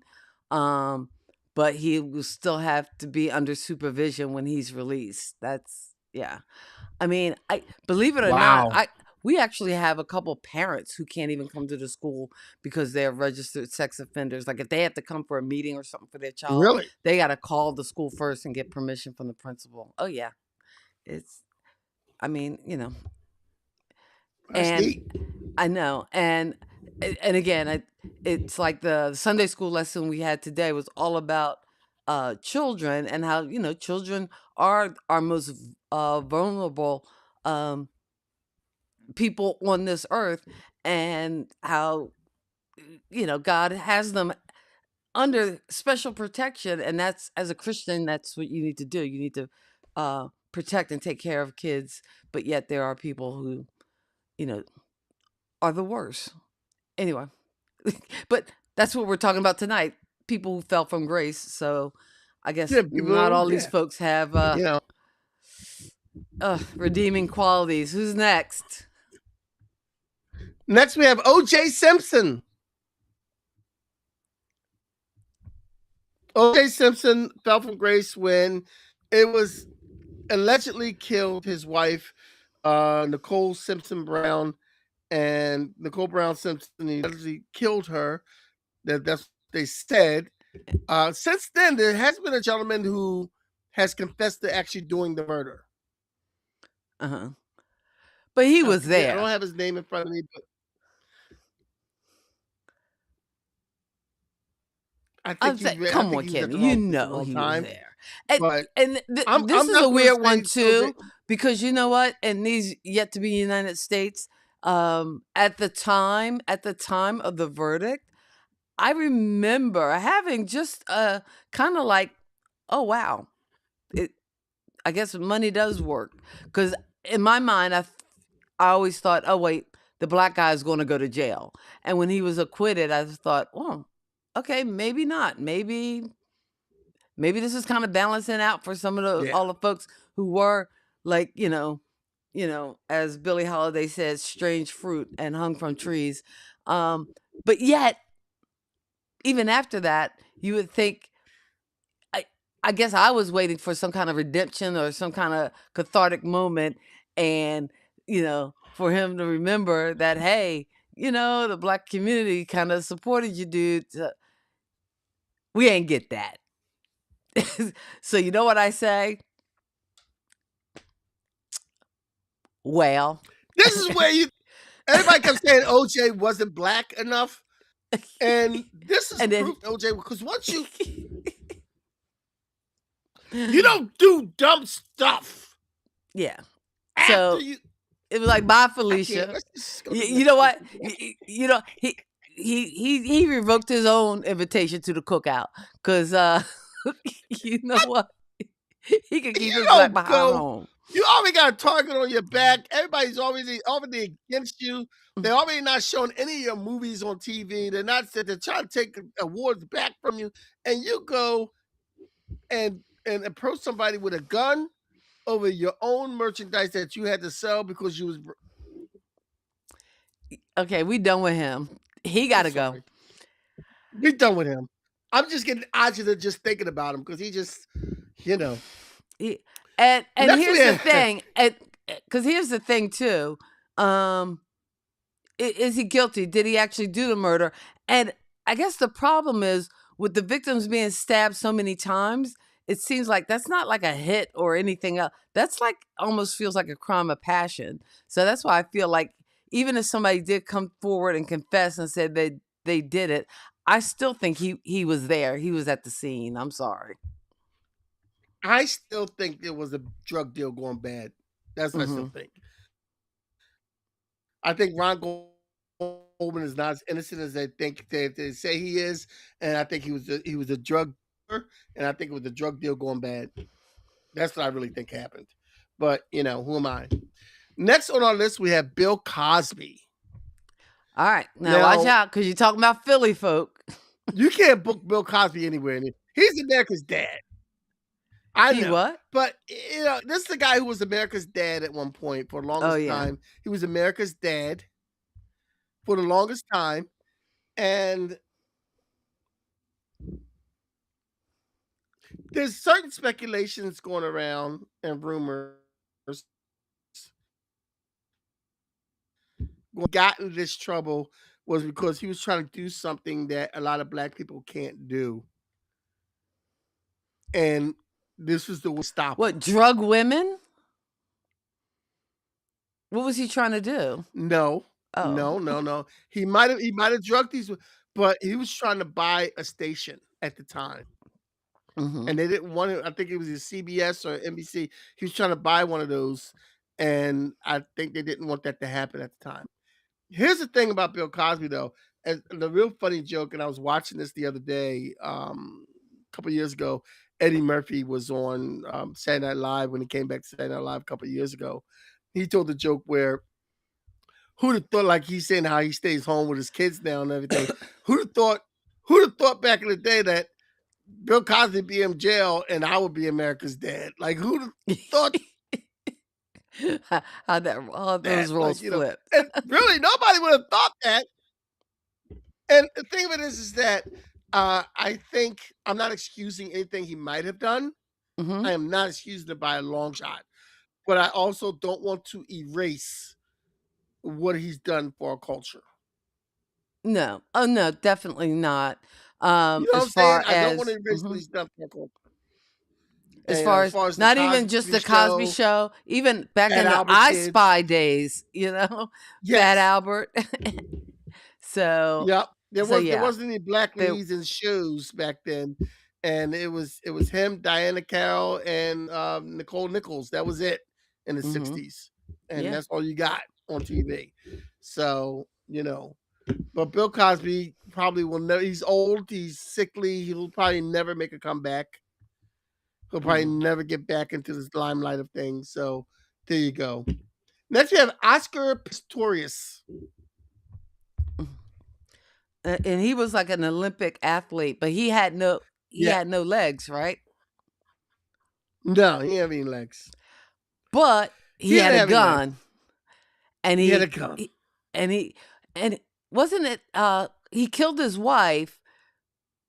But he will still have to be under supervision when he's released. That's yeah. I mean, I believe it or not, Wow. we actually have a couple parents who can't even come to the school because they're registered sex offenders. Like if they have to come for a meeting or something for their child, Really? they got to call the school first and get permission from the principal. Oh yeah, it's. I mean, That's neat. I know, and again, it's like the Sunday school lesson we had today was all about children and how children are our most vulnerable um, people on this earth, and how God has them under special protection, and that's, as a Christian, that's what you need to do. You need to protect and take care of kids, but yet there are people who are the worst. Anyway, but that's what we're talking about tonight. People who fell from grace. So I guess Yeah, not people. all these Yeah, folks have you know. redeeming qualities. Who's next? Next, we have O.J. Simpson. O.J. Simpson fell from grace when it was allegedly killed his wife, Nicole Simpson Brown, and Nicole Brown Simpson. He allegedly killed her. That's what they said. Since then, there has been a gentleman who has confessed to actually doing the murder. Uh-huh. But he was I there. don't have his name in front of me, but I think saying, I come think on, he was at Kenny, the wrong place at the he wrong was time. there. And, But this I'm is not a gonna weird say one OJ. too, because you know what? In these yet to be United States, at the time of the verdict, I remember having just kind of like, oh wow, I guess money does work, because in my mind, I always thought, oh wait, the black guy is going to go to jail, and when he was acquitted, I just thought, oh, okay, maybe not, maybe this is kind of balancing out for some of Yeah. all the folks who were like, as Billie Holiday says, strange fruit and hung from trees. But yet, even after that, you would think, I guess I was waiting for some kind of redemption or some kind of cathartic moment, and for him to remember that, hey, the black community kind of supported you, dude. We ain't get that. So you know what I say? Well, This is where everybody kept saying OJ wasn't black enough. And this is and then proof, OJ, because once you don't do dumb stuff yeah. after So you. it was like, bye, I can't. Felicia. Let's just go to the You next know what? person. He revoked his own invitation to the cookout, because you know what? He could keep You his black don't behind go. home. You already got a target on your back. Everybody's already against you. They're already not showing any of your movies on TV. They're trying to take awards back from you, and you go and approach somebody with a gun over your own merchandise that you had to sell because you was. Okay, we done with him. He got to go. We done with him. I'm just getting agita just thinking about him because he just, And Next here's we the have- thing, because here's the thing too. Is he guilty? Did he actually do the murder? And I guess the problem is, with the victims being stabbed so many times, it seems like that's not like a hit or anything else. That's like almost feels like a crime of passion. So that's why I feel like even if somebody did come forward and confess and said they did it, I still think he was there. He was at the scene. I'm sorry. I still think there was a drug deal going bad. That's what I still think. I think Ron Goldman is not as innocent as they think they say he is, and I think he was a drug dealer, and I think it was a drug deal going bad. That's what I really think happened. But who am I? Next on our list we have Bill Cosby. All right, now watch out, because you're talking about Philly folk. You can't book Bill Cosby anywhere. He's America's dad. I know. What? But this is the guy who was America's dad at one point for the longest time. He was America's dad for the longest time. And there's certain speculations going around and rumors. When he got into this trouble was because he was trying to do something that a lot of black people can't do. And this was the way to stop What, him. drug women? What was he trying to do? No, Oh. no. He might have drugged these, but he was trying to buy a station at the time, Mhm. and they didn't want it. I think it was a CBS or NBC. He was trying to buy one of those, and I think they didn't want that to happen at the time. Here's the thing about Bill Cosby, though, and the real funny joke, and I was watching this the other day, a couple years ago. Eddie Murphy was on Saturday Night Live when he came back to Saturday Night Live a couple of years ago. He told the joke where who'd have thought, like he's saying how he stays home with his kids now and everything. Who'd have thought? Who'd have thought back in the day that Bill Cosby be in jail and I would be America's dad? Like who'd have thought How that? those Like roles flip. and really nobody would have thought that. And the thing of it is that I think I'm not excusing anything he might have done. I Mhm. am not excusing it by a long shot, but I also don't want to erase what he's done for our culture. No. Oh, no, definitely not. You know what As I'm saying? far I don't want to as erase what he's done for our culture. And as as far as the not even just Cosby the Cosby Show, Show, even back Fat in the Albert I Kids, Spy days, Fat yes, Albert. So yep. There yeah, wasn't any black they leads in shows back then, and it was him, Diana Carroll, and Nicole Nichols. That was it in the mhm. '60s, and Yeah. that's all you got on TV. So but Bill Cosby probably will never. He's old. He's sickly. He'll probably never make a comeback. He'll probably Mhm. never get back into this limelight of things. So there you go. Next, we have Oscar Pistorius. And he was like an Olympic athlete, but he Yeah, had no legs, right? no, he didn't have any legs. But He he had didn't a have any legs. gun, and He had a gun. he and he and wasn't it he killed his wife,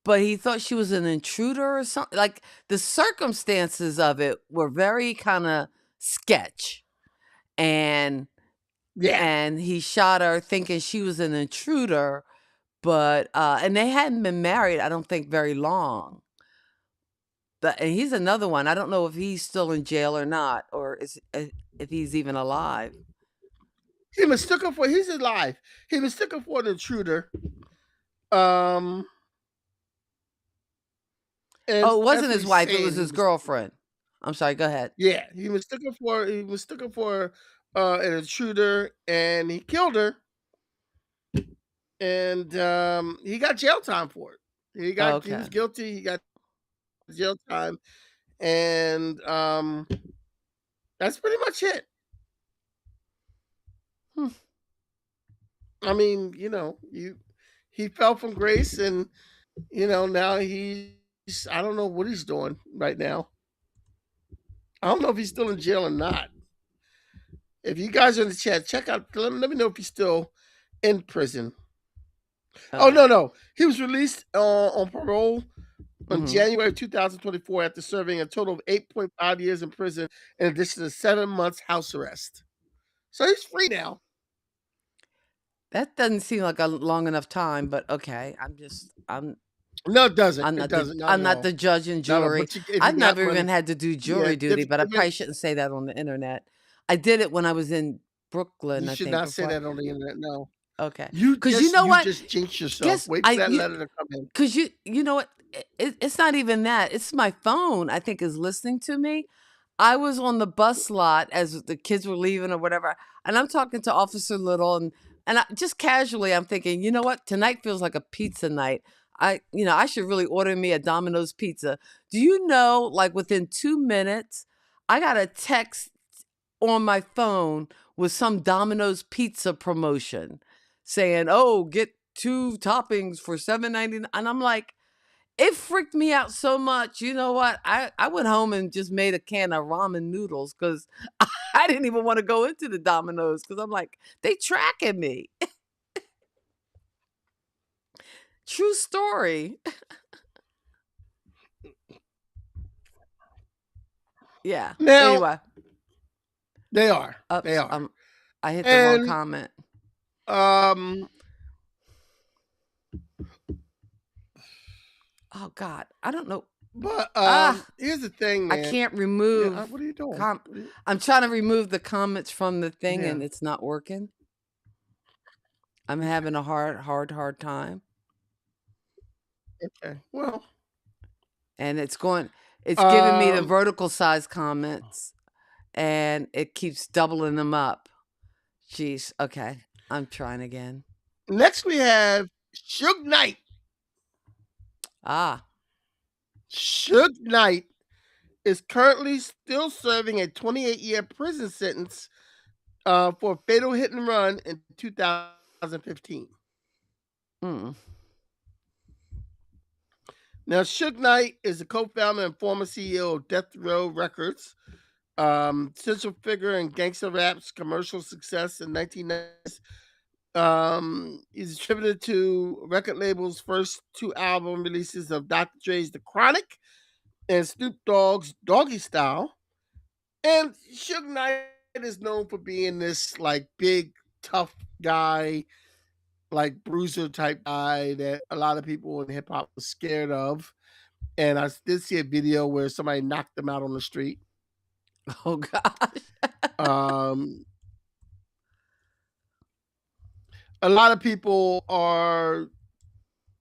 but he thought she was an intruder or something. Like the circumstances of it were very kind of sketch. And Yeah, he shot her thinking she was an intruder, but and they hadn't been married, I don't think, very long. And he's another one. I don't know if he's still in jail or not, or if he's even alive. he mistook her for. He's alive. He mistook her for an intruder. Um, and Oh, it that's wasn't what his he's wife, it saying. was his girlfriend. I'm sorry, go ahead. Yeah, he mistook her for an intruder, and he killed her. And he got jail time for it. He Okay. was guilty. He got jail time, and that's pretty much it. Hmm. I mean, he fell from grace, and now I don't know what he's doing right now. I don't know if he's still in jail or not. If you guys are in the chat, check out. Let me know if he's still in prison. Oh Oh. no, he was released on parole on Mhm. January 2024 after serving a total of 8.5 years in prison, in addition to 7 months house arrest. So he's free now. That doesn't seem like a long enough time, but okay. No, it doesn't. It doesn't. Not I'm at not all. the judge and Not at all. jury. But if you I've got never even money, had to do yeah, jury duty, but I different. probably shouldn't say that on the internet. I did it when I was in Brooklyn, You I should think, not say before. that on the internet. No, Okay, you because you just know you what? just jinx yourself. Guess Wait for I that you letter to come in. because you know what? It's not even that. It's my phone, I think, is listening to me. I was on the bus lot as the kids were leaving or whatever, and I'm talking to Officer Little, and just casually, I'm thinking, you know what? Tonight feels like a pizza night. I should really order me a Domino's pizza. Do you know, like within 2 minutes, I got a text on my phone with some Domino's pizza promotion saying, "Oh, get two toppings for $7.99." And I'm like, it freaked me out so much. You know what? I went home and just made a can of ramen noodles because I didn't even want to go into the Domino's because I'm like, they tracking me. True story. Yeah. Now Anyway, they are. They ups. are. I hit the wrong And comment. um, Oh God, I don't know. But Ah, here's the thing, I man. can't Yeah, remove. what are you doing? Com- What are you- I'm trying to remove the comments from the thing, yeah. and it's not working. I'm Okay. having a hard time, Okay. Well, and it's giving me the um, vertical size comments, and it keeps doubling them up. Jeez. Okay, I'm trying again. next we have Suge Knight. Ah. Suge Knight is currently still serving a 28-year prison sentence for a fatal hit and run in 2015. Mm. Now, Suge Knight is the co-founder and former CEO of Death Row Records, central figure in gangster rap's commercial success in 1990s. He's attributed to record label's first 2 album releases of Dr. Dre's The Chronic and Snoop Dogg's Doggy Style. And Suge Knight is known for being this like big, tough guy, like bruiser type guy that a lot of people in hip hop was scared of. And I did see a video where somebody knocked him out on the street. Oh gosh. Um, a lot of people are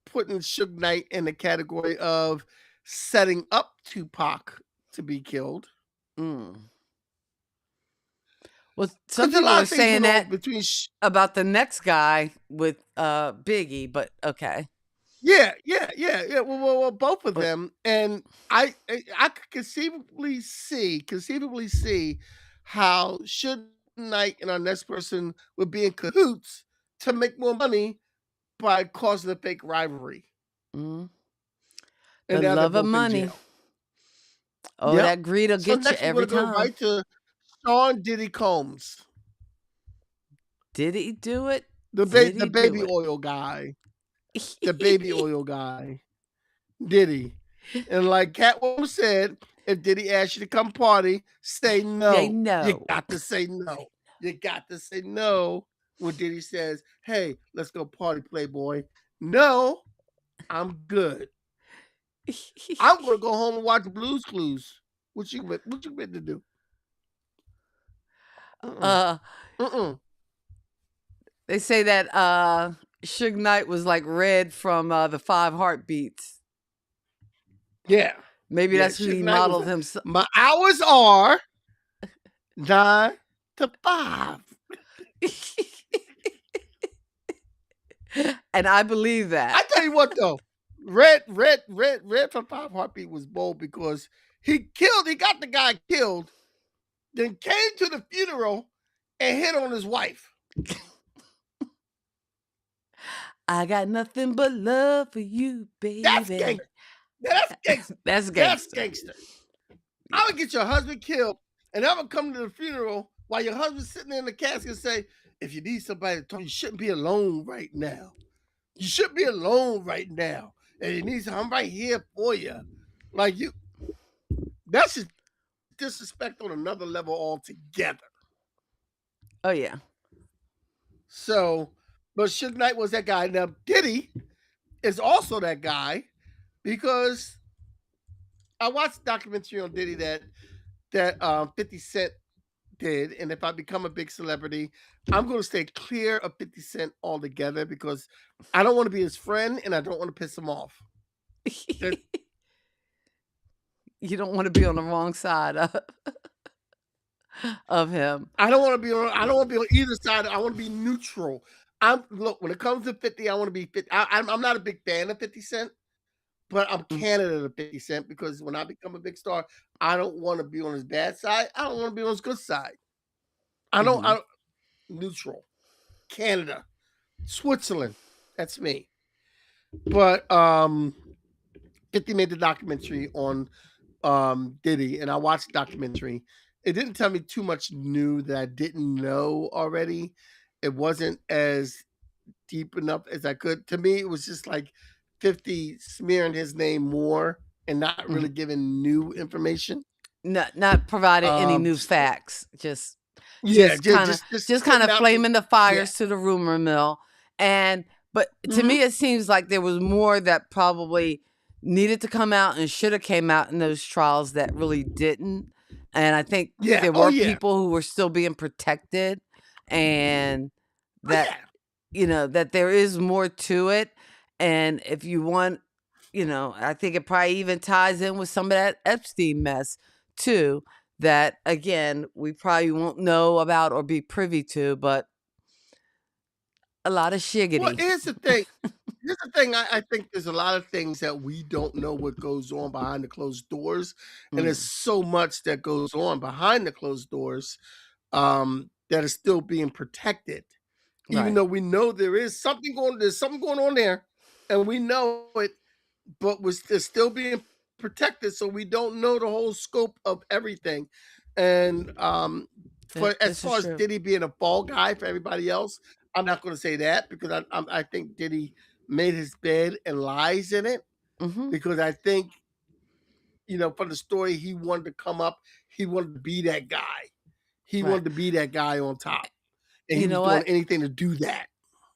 putting Suge Knight in the category of setting up Tupac to be killed. Mm. Well, some 'Cause a people lot are of things saying went on that between about the next guy with Biggie, but okay. yeah. Well, both of But them, and I could conceivably see how Suge Knight and our next person would be in cahoots to make more money by causing a fake rivalry, mm, and the now they're love of both in money. jail. Oh, Yep. that greed will So get you next we're every gonna go time. right to Sean Diddy Combs, Did he do it? the Did he do baby it? oil guy, the baby oil guy, Diddy. And like Catwoman said, if Diddy asks you to come party, say Say no. You no. got to say no. You got to say no when Diddy says, "Hey, let's go party, Playboy." No, I'm good. I'm gonna go home and watch Blue's Clues. What you meant to do? uh, Mm-mm. they say that Suge Knight was like Red from the Five Heartbeats. Yeah. Maybe Yeah, that's who Suge he Knight was modeled like, himself. my hours are 9 to 5. And I believe that. I tell you what though, Red from Five Heartbeat was bold because he got the guy killed, then came to the funeral and hit on his wife. I got nothing but love for you, baby. That's gangster. That's gangster. That's That's gangster. gangster. I would get your husband killed, and I would come to the funeral while your husband's sitting in the casket and say, if you need somebody to talk, you shouldn't be alone right now. You shouldn't be alone right now. And you need I'm right here for you. Like that's just disrespect on another level altogether. Oh yeah. So, but Suge Knight was that guy. Now Diddy is also that guy because I watched a documentary on Diddy that 50 Cent did, and if I become a big celebrity, I'm going to stay clear of 50 Cent altogether because I don't want to be his friend and I don't want to piss him off. You don't want to be on the wrong side of him. I don't want to be on either side. I want to be neutral. Look, when it comes to 50, I want to be 50. I'm not a big fan of 50 Cent, but I'm candidate of 50 Cent because when I become a big star, I don't want to be on his bad side. I don't want to be on his good side. I don't neutral. Canada, Switzerland. That's me. But 50 made the documentary on Diddy, and I watched the documentary. It didn't tell me too much new that I didn't know already. It wasn't as deep enough as I could. To me, it was just like 50 smearing his name more and not really giving new information. Not providing any new facts. Just kind of flaming the fires to the rumor mill. But to me, it seems like there was more that probably needed to come out and should have came out in those trials that really didn't. And I think Yeah. there Oh were yeah. people who were still being protected, and Oh that yeah. that there is more to it. And if you want, I think it probably even ties in with some of that Epstein mess too, that again, we probably won't know about or be privy to, but a lot of Well, shiggity. here's the thing. Here's the thing. I think there's a lot of things that we don't know what goes on behind the closed doors, and there's Mm, so much that goes on behind the closed doors that is still being protected. Even right. though we know there's something going on there, and we know it, but it's still being protected, so we don't know the whole scope of everything. And for as This is far as true. Diddy being a fall guy for everybody else, I'm not going to say that because I think Diddy made his bed and lies in it Hmm. because I think from the story he wanted to come up, he wanted to be that guy. He Right. wanted to be that guy on top, and he You was know doing what? anything to do that.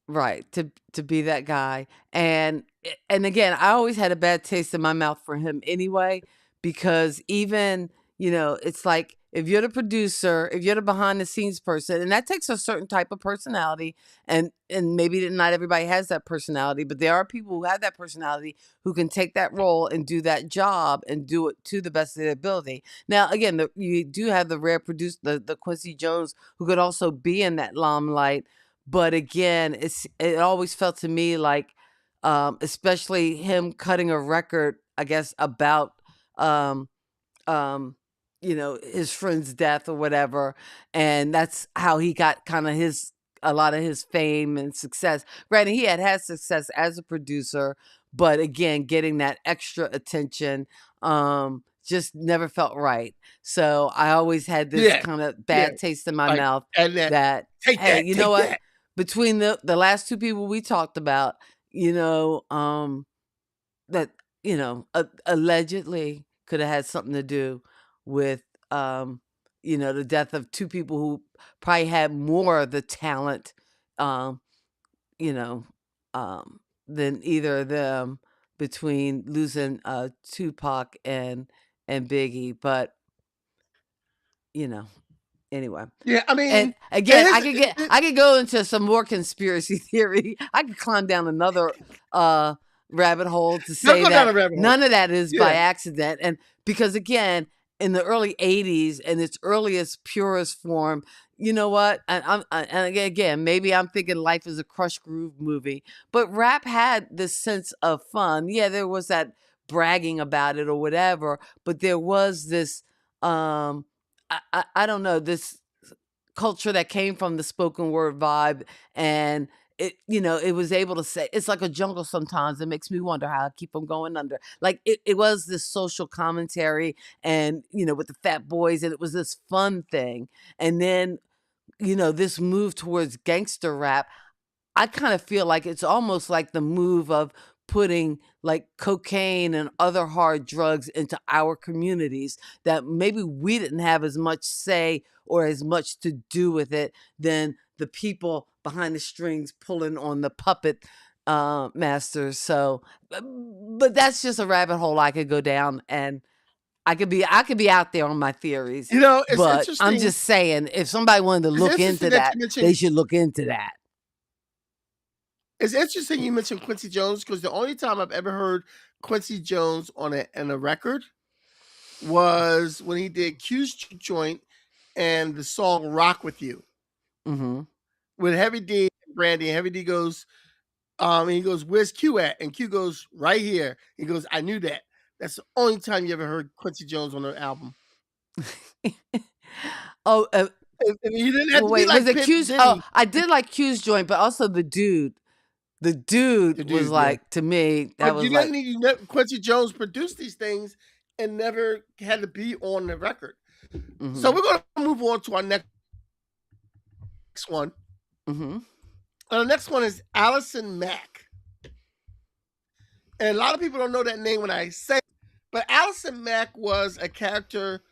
Right, to be that guy, and again, I always had a bad taste in my mouth for him anyway, because even, it's like, if you're the producer, if you're the behind the scenes person, and that takes a certain type of personality, and maybe not everybody has that personality, but there are people who have that personality who can take that role and do that job and do it to the best of their ability. Now, again, you do have the rare producer, the Quincy Jones, who could also be in that limelight, but again, it always felt to me like, especially him cutting a record, I guess, about um, his friend's death or whatever, and that's how he got kind of a lot of his fame and success. Granted, he had success as a producer, but again, getting that extra attention just never felt right. So I always had this Yeah, kind of yeah, bad taste in my like mouth and that that, take hey, that, you know take what? that. Between the last two people we talked about, that allegedly could have had something to do with the death of two people who probably had more of the talent, um you know than either of them, between losing Tupac and Biggie. But you know anyway. Yeah, I And mean, again, it is. I could go into some more conspiracy theory. I could climb down another uh rabbit hole to Don't say go down that a rabbit hole. none of that is by Yeah, accident. And because again, in the early 80s, in its earliest purest form, you know what? And again, maybe I'm thinking life is a Crush Groove movie, but rap had this sense of fun. Yeah, there was that bragging about it or whatever, but there was this I don't know, this culture that came from the spoken word vibe, and it was able to say, it's like a jungle sometimes. It makes me wonder how I keep them going under. Like it was this social commentary, and with the Fat Boys, and it was this fun thing. And then this move towards gangster rap, I kind of feel like it's almost like the move of putting like cocaine and other hard drugs into our communities, that maybe we didn't have as much say or as much to do with it than the people behind the strings pulling on the puppet masters. So, but that's just a rabbit hole I could go down, and I could be out there on my theories. it's But I'm interesting. just saying, if somebody wanted to It's look interesting into that that, you they mentioned. should look into that. It's interesting you mentioned Quincy Jones because the only time I've ever heard Quincy Jones on a record was when he did Q's joint and the song "Rock with You" Mhm. with Heavy D and Brandy. And Heavy D goes, and he goes, "Where's Q at?" And Q goes, "Right here." He goes, "I knew that." That's the only time you ever heard Quincy Jones on an album. Oh, And he didn't have well, to be wait, was like it Pimp Q's? Oh, Diddy. I did like Q's joint, but also the dude. The dude The was dude, yeah. like, to me, that But you was didn't like, need Quincy Jones produced these things and never had to be on the record. So mhm, we're gonna move on to our next one. mhm, The next one is Allison Mack. And a lot of people don't know that name when I say it, but Allison Mack was a character,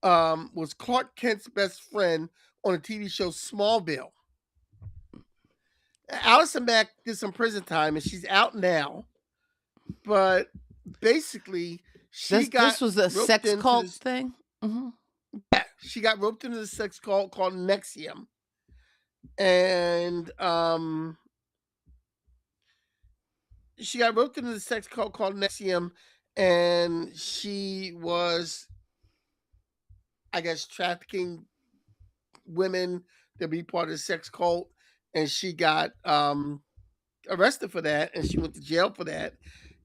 was Clark Kent's best friend on the TV show Smallville. Allison Mack did some prison time and she's out now. But basically she got This was a roped sex into cult this. thing. Hmm. Yeah, she got roped into this sex cult called Nexium, and she got roped into the sex cult called Nexium, and she was, I guess, trafficking women to be part of the sex cult, and she got arrested for that, and she went to jail for that.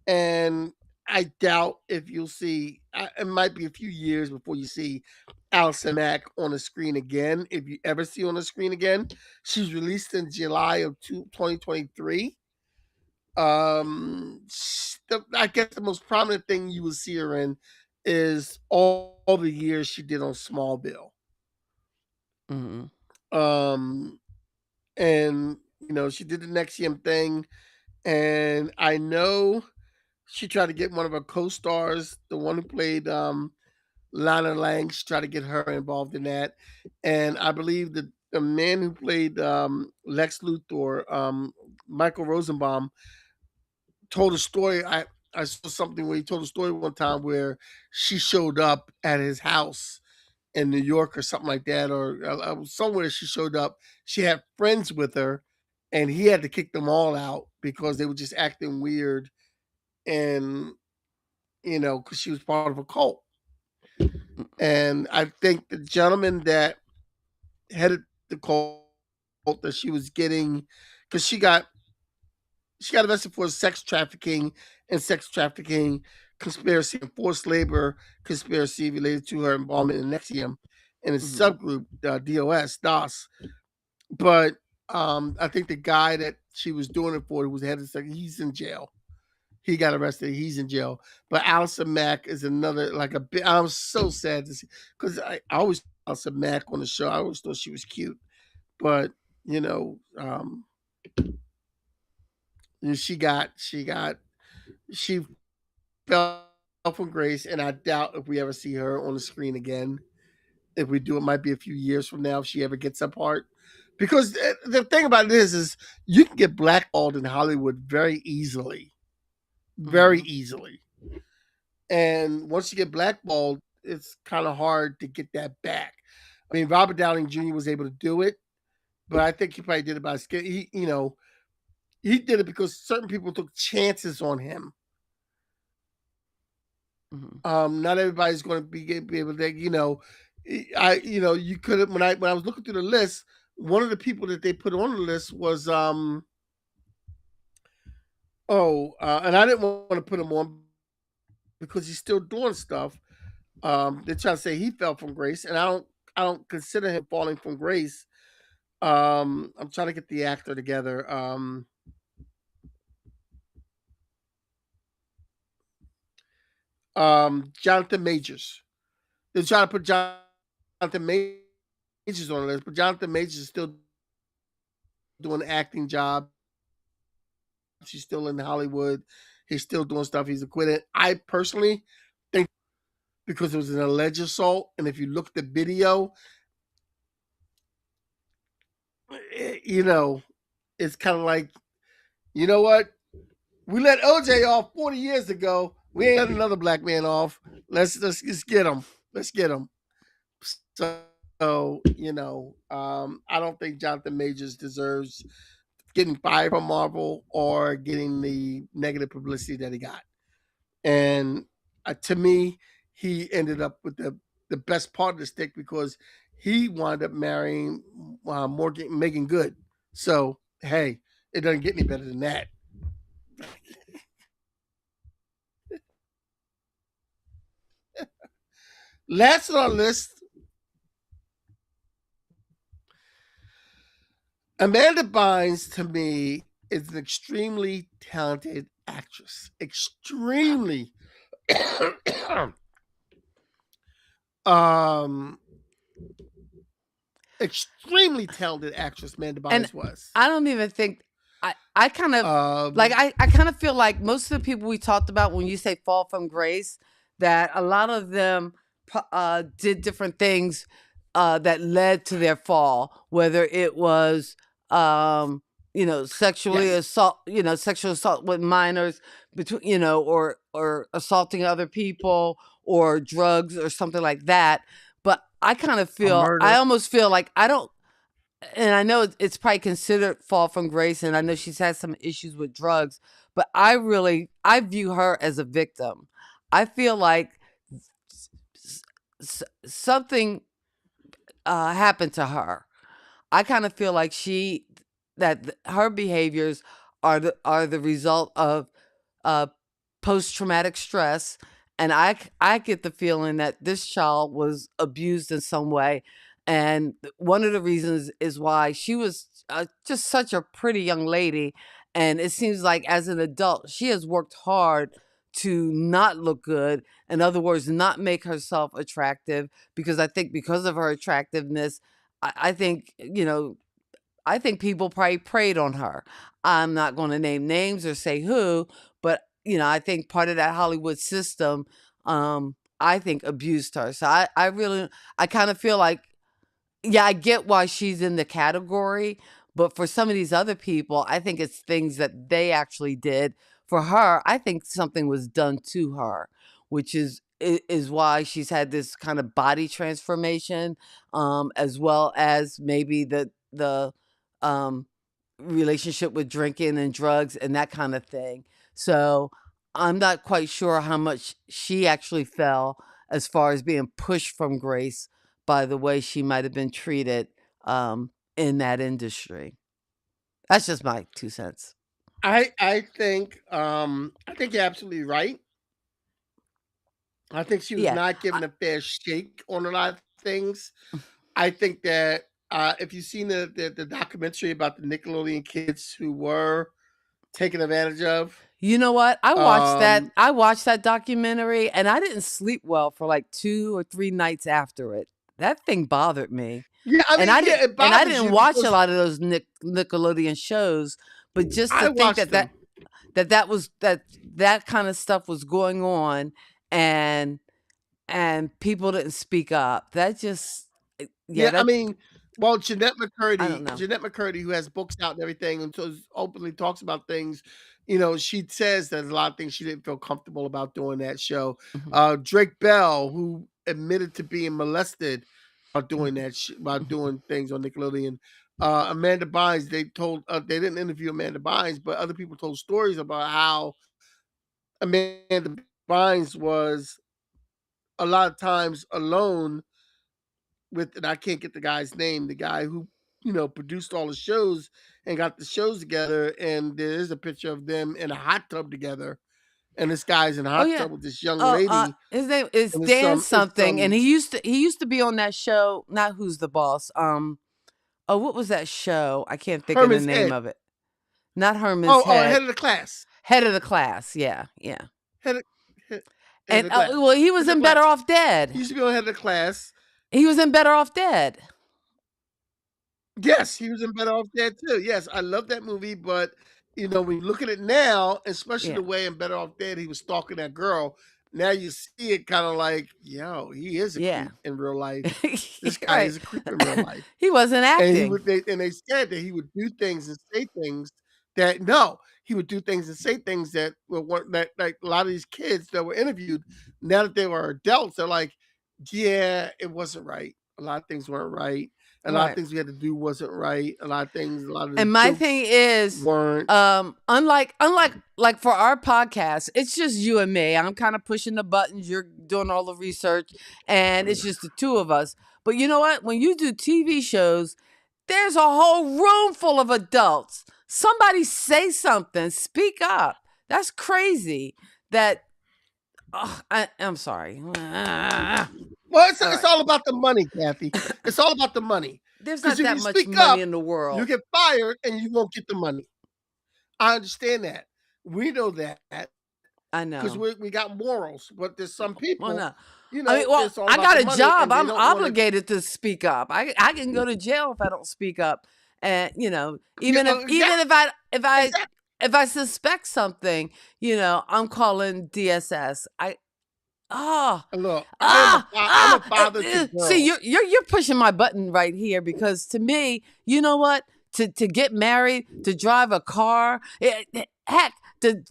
And I doubt if you'll see. It might be a few years before you see Allison Mack on the screen again. If you ever see her on the screen again, she's released in July of 2023. I guess the most prominent thing you will see her in is all the years she did on Smallville. Hmm. Um, and she did the Nexium thing, and I know she tried to get one of her co-stars, the one who played Lana Lang, she tried to get her involved in that. And I believe that the man who played Lex Luthor, Michael Rosenbaum, told a story. I saw something where he told a story one time where she showed up at his house in New York or something like that, or somewhere she showed up. She had friends with her, and he had to kick them all out because they were just acting weird, and because she was part of a cult. And I think the gentleman that headed the cult that she was getting, because she got arrested for sex trafficking conspiracy and forced labor conspiracy related to her involvement in Nexium and its Hmm. subgroup DOS. But I think the guy that she was doing it for, who was the head of the sector, he's in jail. He got arrested. He's in jail. But Allison Mack is another, like, a bit. I'm so sad to see, because I always saw Allison Mack on the show. I always thought she was cute, but you know, um, she fell from grace, and I doubt if we ever see her on the screen again. If we do, it might be a few years from now if she ever gets up part. Because the thing about it is you can get blackballed in Hollywood very Hmm. easily. And once you get blackballed, it's kind of hard to get that back. I mean, Robert Downing Jr. was able to do it, but I think he probably did it by skin. He did it because certain people took chances on him. Hmm. Not everybody's going to be able to, you could have, when I was looking through the list, one of the people that they put on the list was and I didn't want to put him on because he's still doing stuff. They're trying to say he fell from grace, and I don't consider him falling from grace. I'm trying to get the actor together. Jonathan Majors. They're trying to put Jonathan Majors on the list, but Jonathan Majors is still doing an acting job. He's still in Hollywood. He's still doing stuff. He's acquitted. I personally think because it was an alleged assault, and if you look at the video, you know, it's kind of like, you know what? We let OJ off 40 years ago. We ain't let another black man off. Let's get him. Let's get him. So, I don't think Jonathan Majors deserves getting fired from Marvel or getting the negative publicity that he got. And to me, he ended up with the best part of the stick because he wound up marrying Morgan Megan Good. So hey, it doesn't get any better than that. Last on our list, Amanda Bynes to me is an extremely talented actress. Extremely um extremely talented actress Amanda And Bynes was. I don't even think I kind of like Um I kind of feel like most of the people we talked about when you say fall from grace, that a lot of them did different things that led to their fall, whether it was sexually Yes. assault, sexual assault with minors, between, or assaulting other people, or drugs or something like that. But A I murder. almost feel like I don't, and I know it's probably considered fall from grace, and I know she's had some issues with drugs, but I view her as a victim. I feel like something happened to her. I kind of feel like her behaviors are the result of uh, post traumatic stress, and I get the feeling that this child was abused in some way, and one of the reasons is why she was just such a pretty young lady, and it seems like as an adult she has worked hard to not look good. In other words, not make herself attractive, because I think because of her attractiveness, I think I think people probably preyed on her. I'm not going to name names or say who, but I think part of that Hollywood system, I think abused her. So I kind of feel like, yeah, I get why she's in the category, but for some of these other people, I think it's things that they actually did. For her, I think something was done to her, which is why she's had this kind of body transformation, as well as maybe the um, relationship with drinking and drugs and that kind of thing. So I'm not quite sure how much she actually fell as far as being pushed from grace by the way she might have been treated in that industry. That's just my 2 cents. I think you're absolutely right. I think she was Yeah. not I, given a fair shake on a lot of things. I think that if you've seen the documentary about the Nickelodeon kids who were taken advantage of, you know what? I watched that. um, I watched that documentary, and I didn't sleep well for like 2 or 3 nights after it. That thing bothered me. yeah, I And mean, yeah, it I bothers didn't you watch a because lot of those Nickelodeon shows, but just to I think watched them. that kind of stuff was going on, and people didn't speak up. That just yeah, Yeah, I that mean, well, I don't know. Jeanette McCurdy, who has books out and everything, and so openly talks about things. She says there's a lot of things she didn't feel comfortable about doing that show. Mhm, Drake Bell, who admitted to being molested while doing mhm, while mhm. doing things on Nickelodeon. Amanda Bynes, they didn't interview Amanda Bynes, but other people told stories about how Amanda Bynes was a lot of times alone with, and I can't get the guy's name, the guy who, produced all the shows and got the shows together. And there is a picture of them in a hot tub together. And this guy's in a Oh hot yeah. tub with this young Oh, lady. his name is And Dan it's something, and he used to be on that show. Not Who's the Boss. Oh, what was that show? I can't think of the Herman's name Ed. of it. Not Herman's Head Head. of the class. Head of the class. Yeah, yeah. Head of, head, head of And the class. well, he Head was of the in Better class. Off He Dead. used to be on head of the class. He was in Better Off Dead. Yes, he was in Better Off Dead too. Yes, I love that movie, but when you look at it now, especially Yeah, the way in Better Off Dead he was stalking that girl, now you see it kind of like, yo, he is a yeah. creep in real life. This guy Right. is a creep in real life. He wasn't And acting. they said that he would do things and say things that no, he would do things and say things that that like a lot of these kids that were interviewed, now that they were adults, they're like, yeah, it wasn't right. A lot of things weren't right. A lot of Right. things we had to do wasn't right. A lot of the And my jokes thing is, weren't. unlike like for our podcast, it's just you and me. I'm kind of pushing the buttons, you're doing all the research, and it's just the two of us. But you know what? When you do TV shows, there's a whole room full of adults. Somebody say something, speak up. That's crazy. That I'm sorry. Well, All it's right. all about the money, Kathy. It's all about the money. There's Because not if that you much speak money up, in the you world. get fired and you won't get the money. I understand that. We know that I because know. we got morals, but there's some Well, people, no. I mean, well, it's all I about got the a money job. and they I'm don't want to. obligated to speak up. I can go to jail if I don't speak up. And Yeah, even exactly. if I suspect something, I'm calling DSS. Ah, Look, I'm a father to See, girls. you're pushing my button right here, because to me, you know what? to get married, to drive a car, heck, to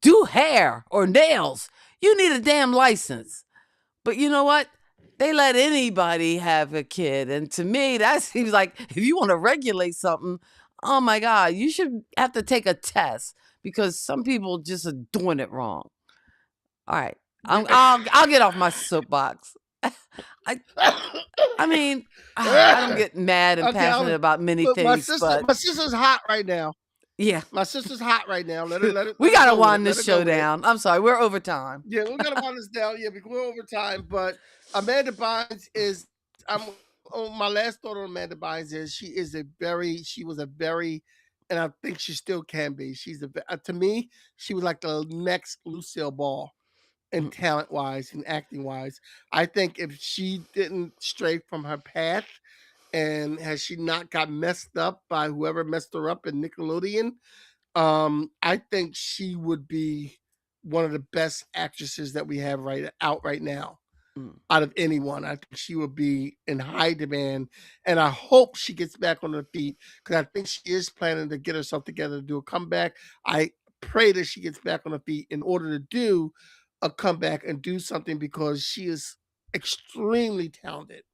do hair or nails, you need a damn license. But you know what? They let anybody have a kid. And to me, that seems like if you want to regulate something, oh my God, you should have to take a test because some people just are doing it wrong. All right. I'll get off my soapbox. I mean, I don't get mad and passionate about many Look, things, my but sister's hot right now. yeah, My sister's hot right now. Let it. we let gotta go with wind it. this Let her go show with it. down. I'm sorry, we're over time. Yeah, we're gonna wind this down. Yeah, because we're over time. But Amanda Bynes is. My last thought on Amanda Bynes is she was a very, and I think she still can be. To me, she was like the next Lucille Ball, and talent wise and acting wise. I think if she didn't stray from her path, and has she not got messed up by whoever messed her up in Nickelodeon, I think she would be one of the best actresses that we have right now. Out of anyone, I think she would be in high demand, and I hope she gets back on her feet because I think she is planning to get herself together to do a comeback. I pray that she gets back on her feet in order to do a comeback and do something because she is extremely talented.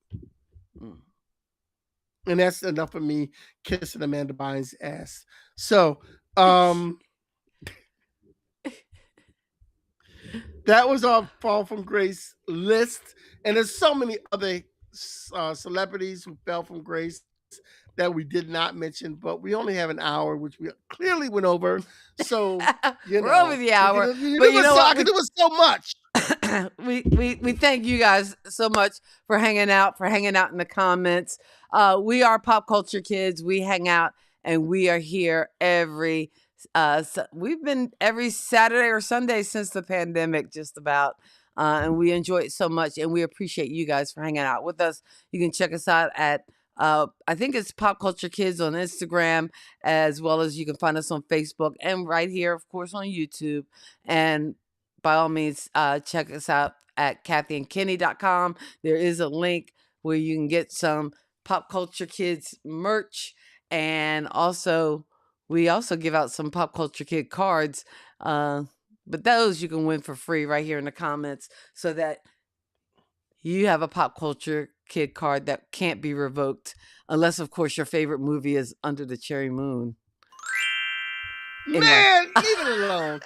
And that's enough for me kissing Amanda Bynes' ass. So, that was our Fall from Grace list. And there's so many other celebrities who fell from grace that we did not mention, but we only have an hour, which we clearly went over. So, we're over the hour. But you know what? I could do it so much. we thank you guys so much for hanging out in the comments. We are Pop Culture Kids. We hang out and we are here we've been every Saturday or Sunday since the pandemic, just about. And we enjoy it so much, and we appreciate you guys for hanging out with us. You can check us out at I think it's Pop Culture Kids on Instagram, as well as you can find us on Facebook and right here, of course, on YouTube. And by all means, check us out at kathyandkenny.com. There is a link where you can get some Pop Culture Kids merch, and we also give out some Pop Culture Kid cards. But those you can win for free right here in the comments, so that you have a Pop Culture Kid card that can't be revoked, unless, of course, your favorite movie is Under the Cherry Moon. Man, leave it alone.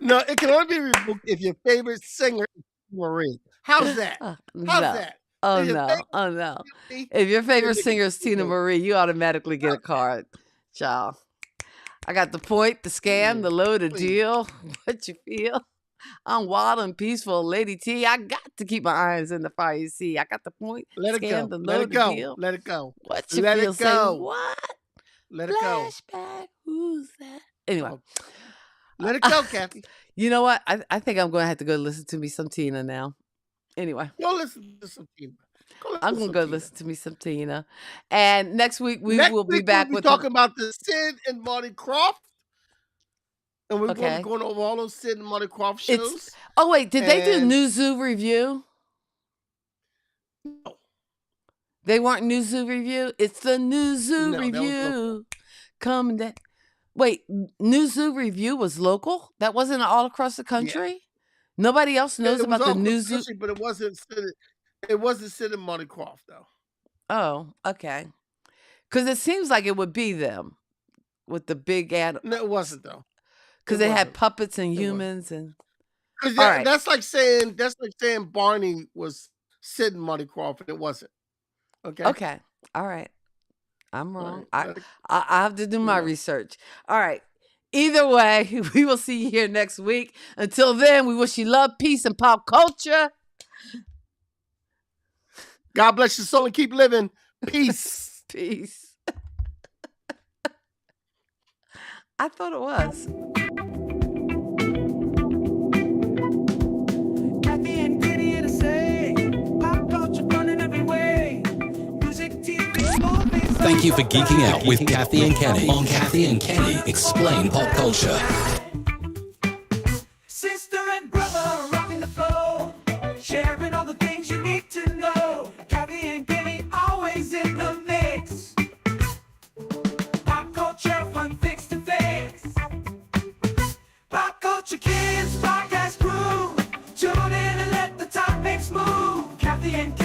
No, it can only be revoked if your favorite singer is Marie. How's that? How's that? Oh no. If your favorite singer is Tina Marie, you automatically get a card. Ciao. I got the point, the scam, the low, the deal. What you feel? I'm wild and peaceful, Lady T. I got to keep my irons in the fire. You see, I got the point. Let it go. The Let low, it go. the deal. Let it go. What you Let feel? it go. Say what? Let it go. Flashback. Who's that? Anyway, let it go, Kathy. You know what? I think I'm going to have to go listen to me some Tina now. Anyway, go listen to some Tina. I'm going to go listen to me some Tina. And next week we will be back with talking about the Sid and Marty Krofft. And we're going over all those Sid and Marty Krofft shows. Oh, wait. Did they do New Zoo Review? No. They weren't New Zoo Review? It's the New Zoo Review. Come down. Wait, New Zoo Review was local? That wasn't all across the country? Yeah. Nobody else knows about the New Zoo? But it wasn't Sid and Marty Krofft, though. Oh, okay. Because it seems like it would be them with the big ad. No, it wasn't, though. Because they had puppets and humans and. That's like saying Barney was Sid and Marty Krofft, and it wasn't. Okay. Okay. All right. I'm wrong. Right. I have to do my research. All right. Either way, we will see you here next week. Until then, we wish you love, peace, and pop culture. God bless your soul and keep living. Peace. Peace. I thought it was. Kathy and Kenny to say, pop culture running every way. Music, TV, movies. Thank you for geeking out with Kathy and Kenny on Kathy and Kenny Explain Pop Culture. Sister and brother rocking the flow, sharing all the things you need to know. Kathy and Kenny always in the mix. and Kenny.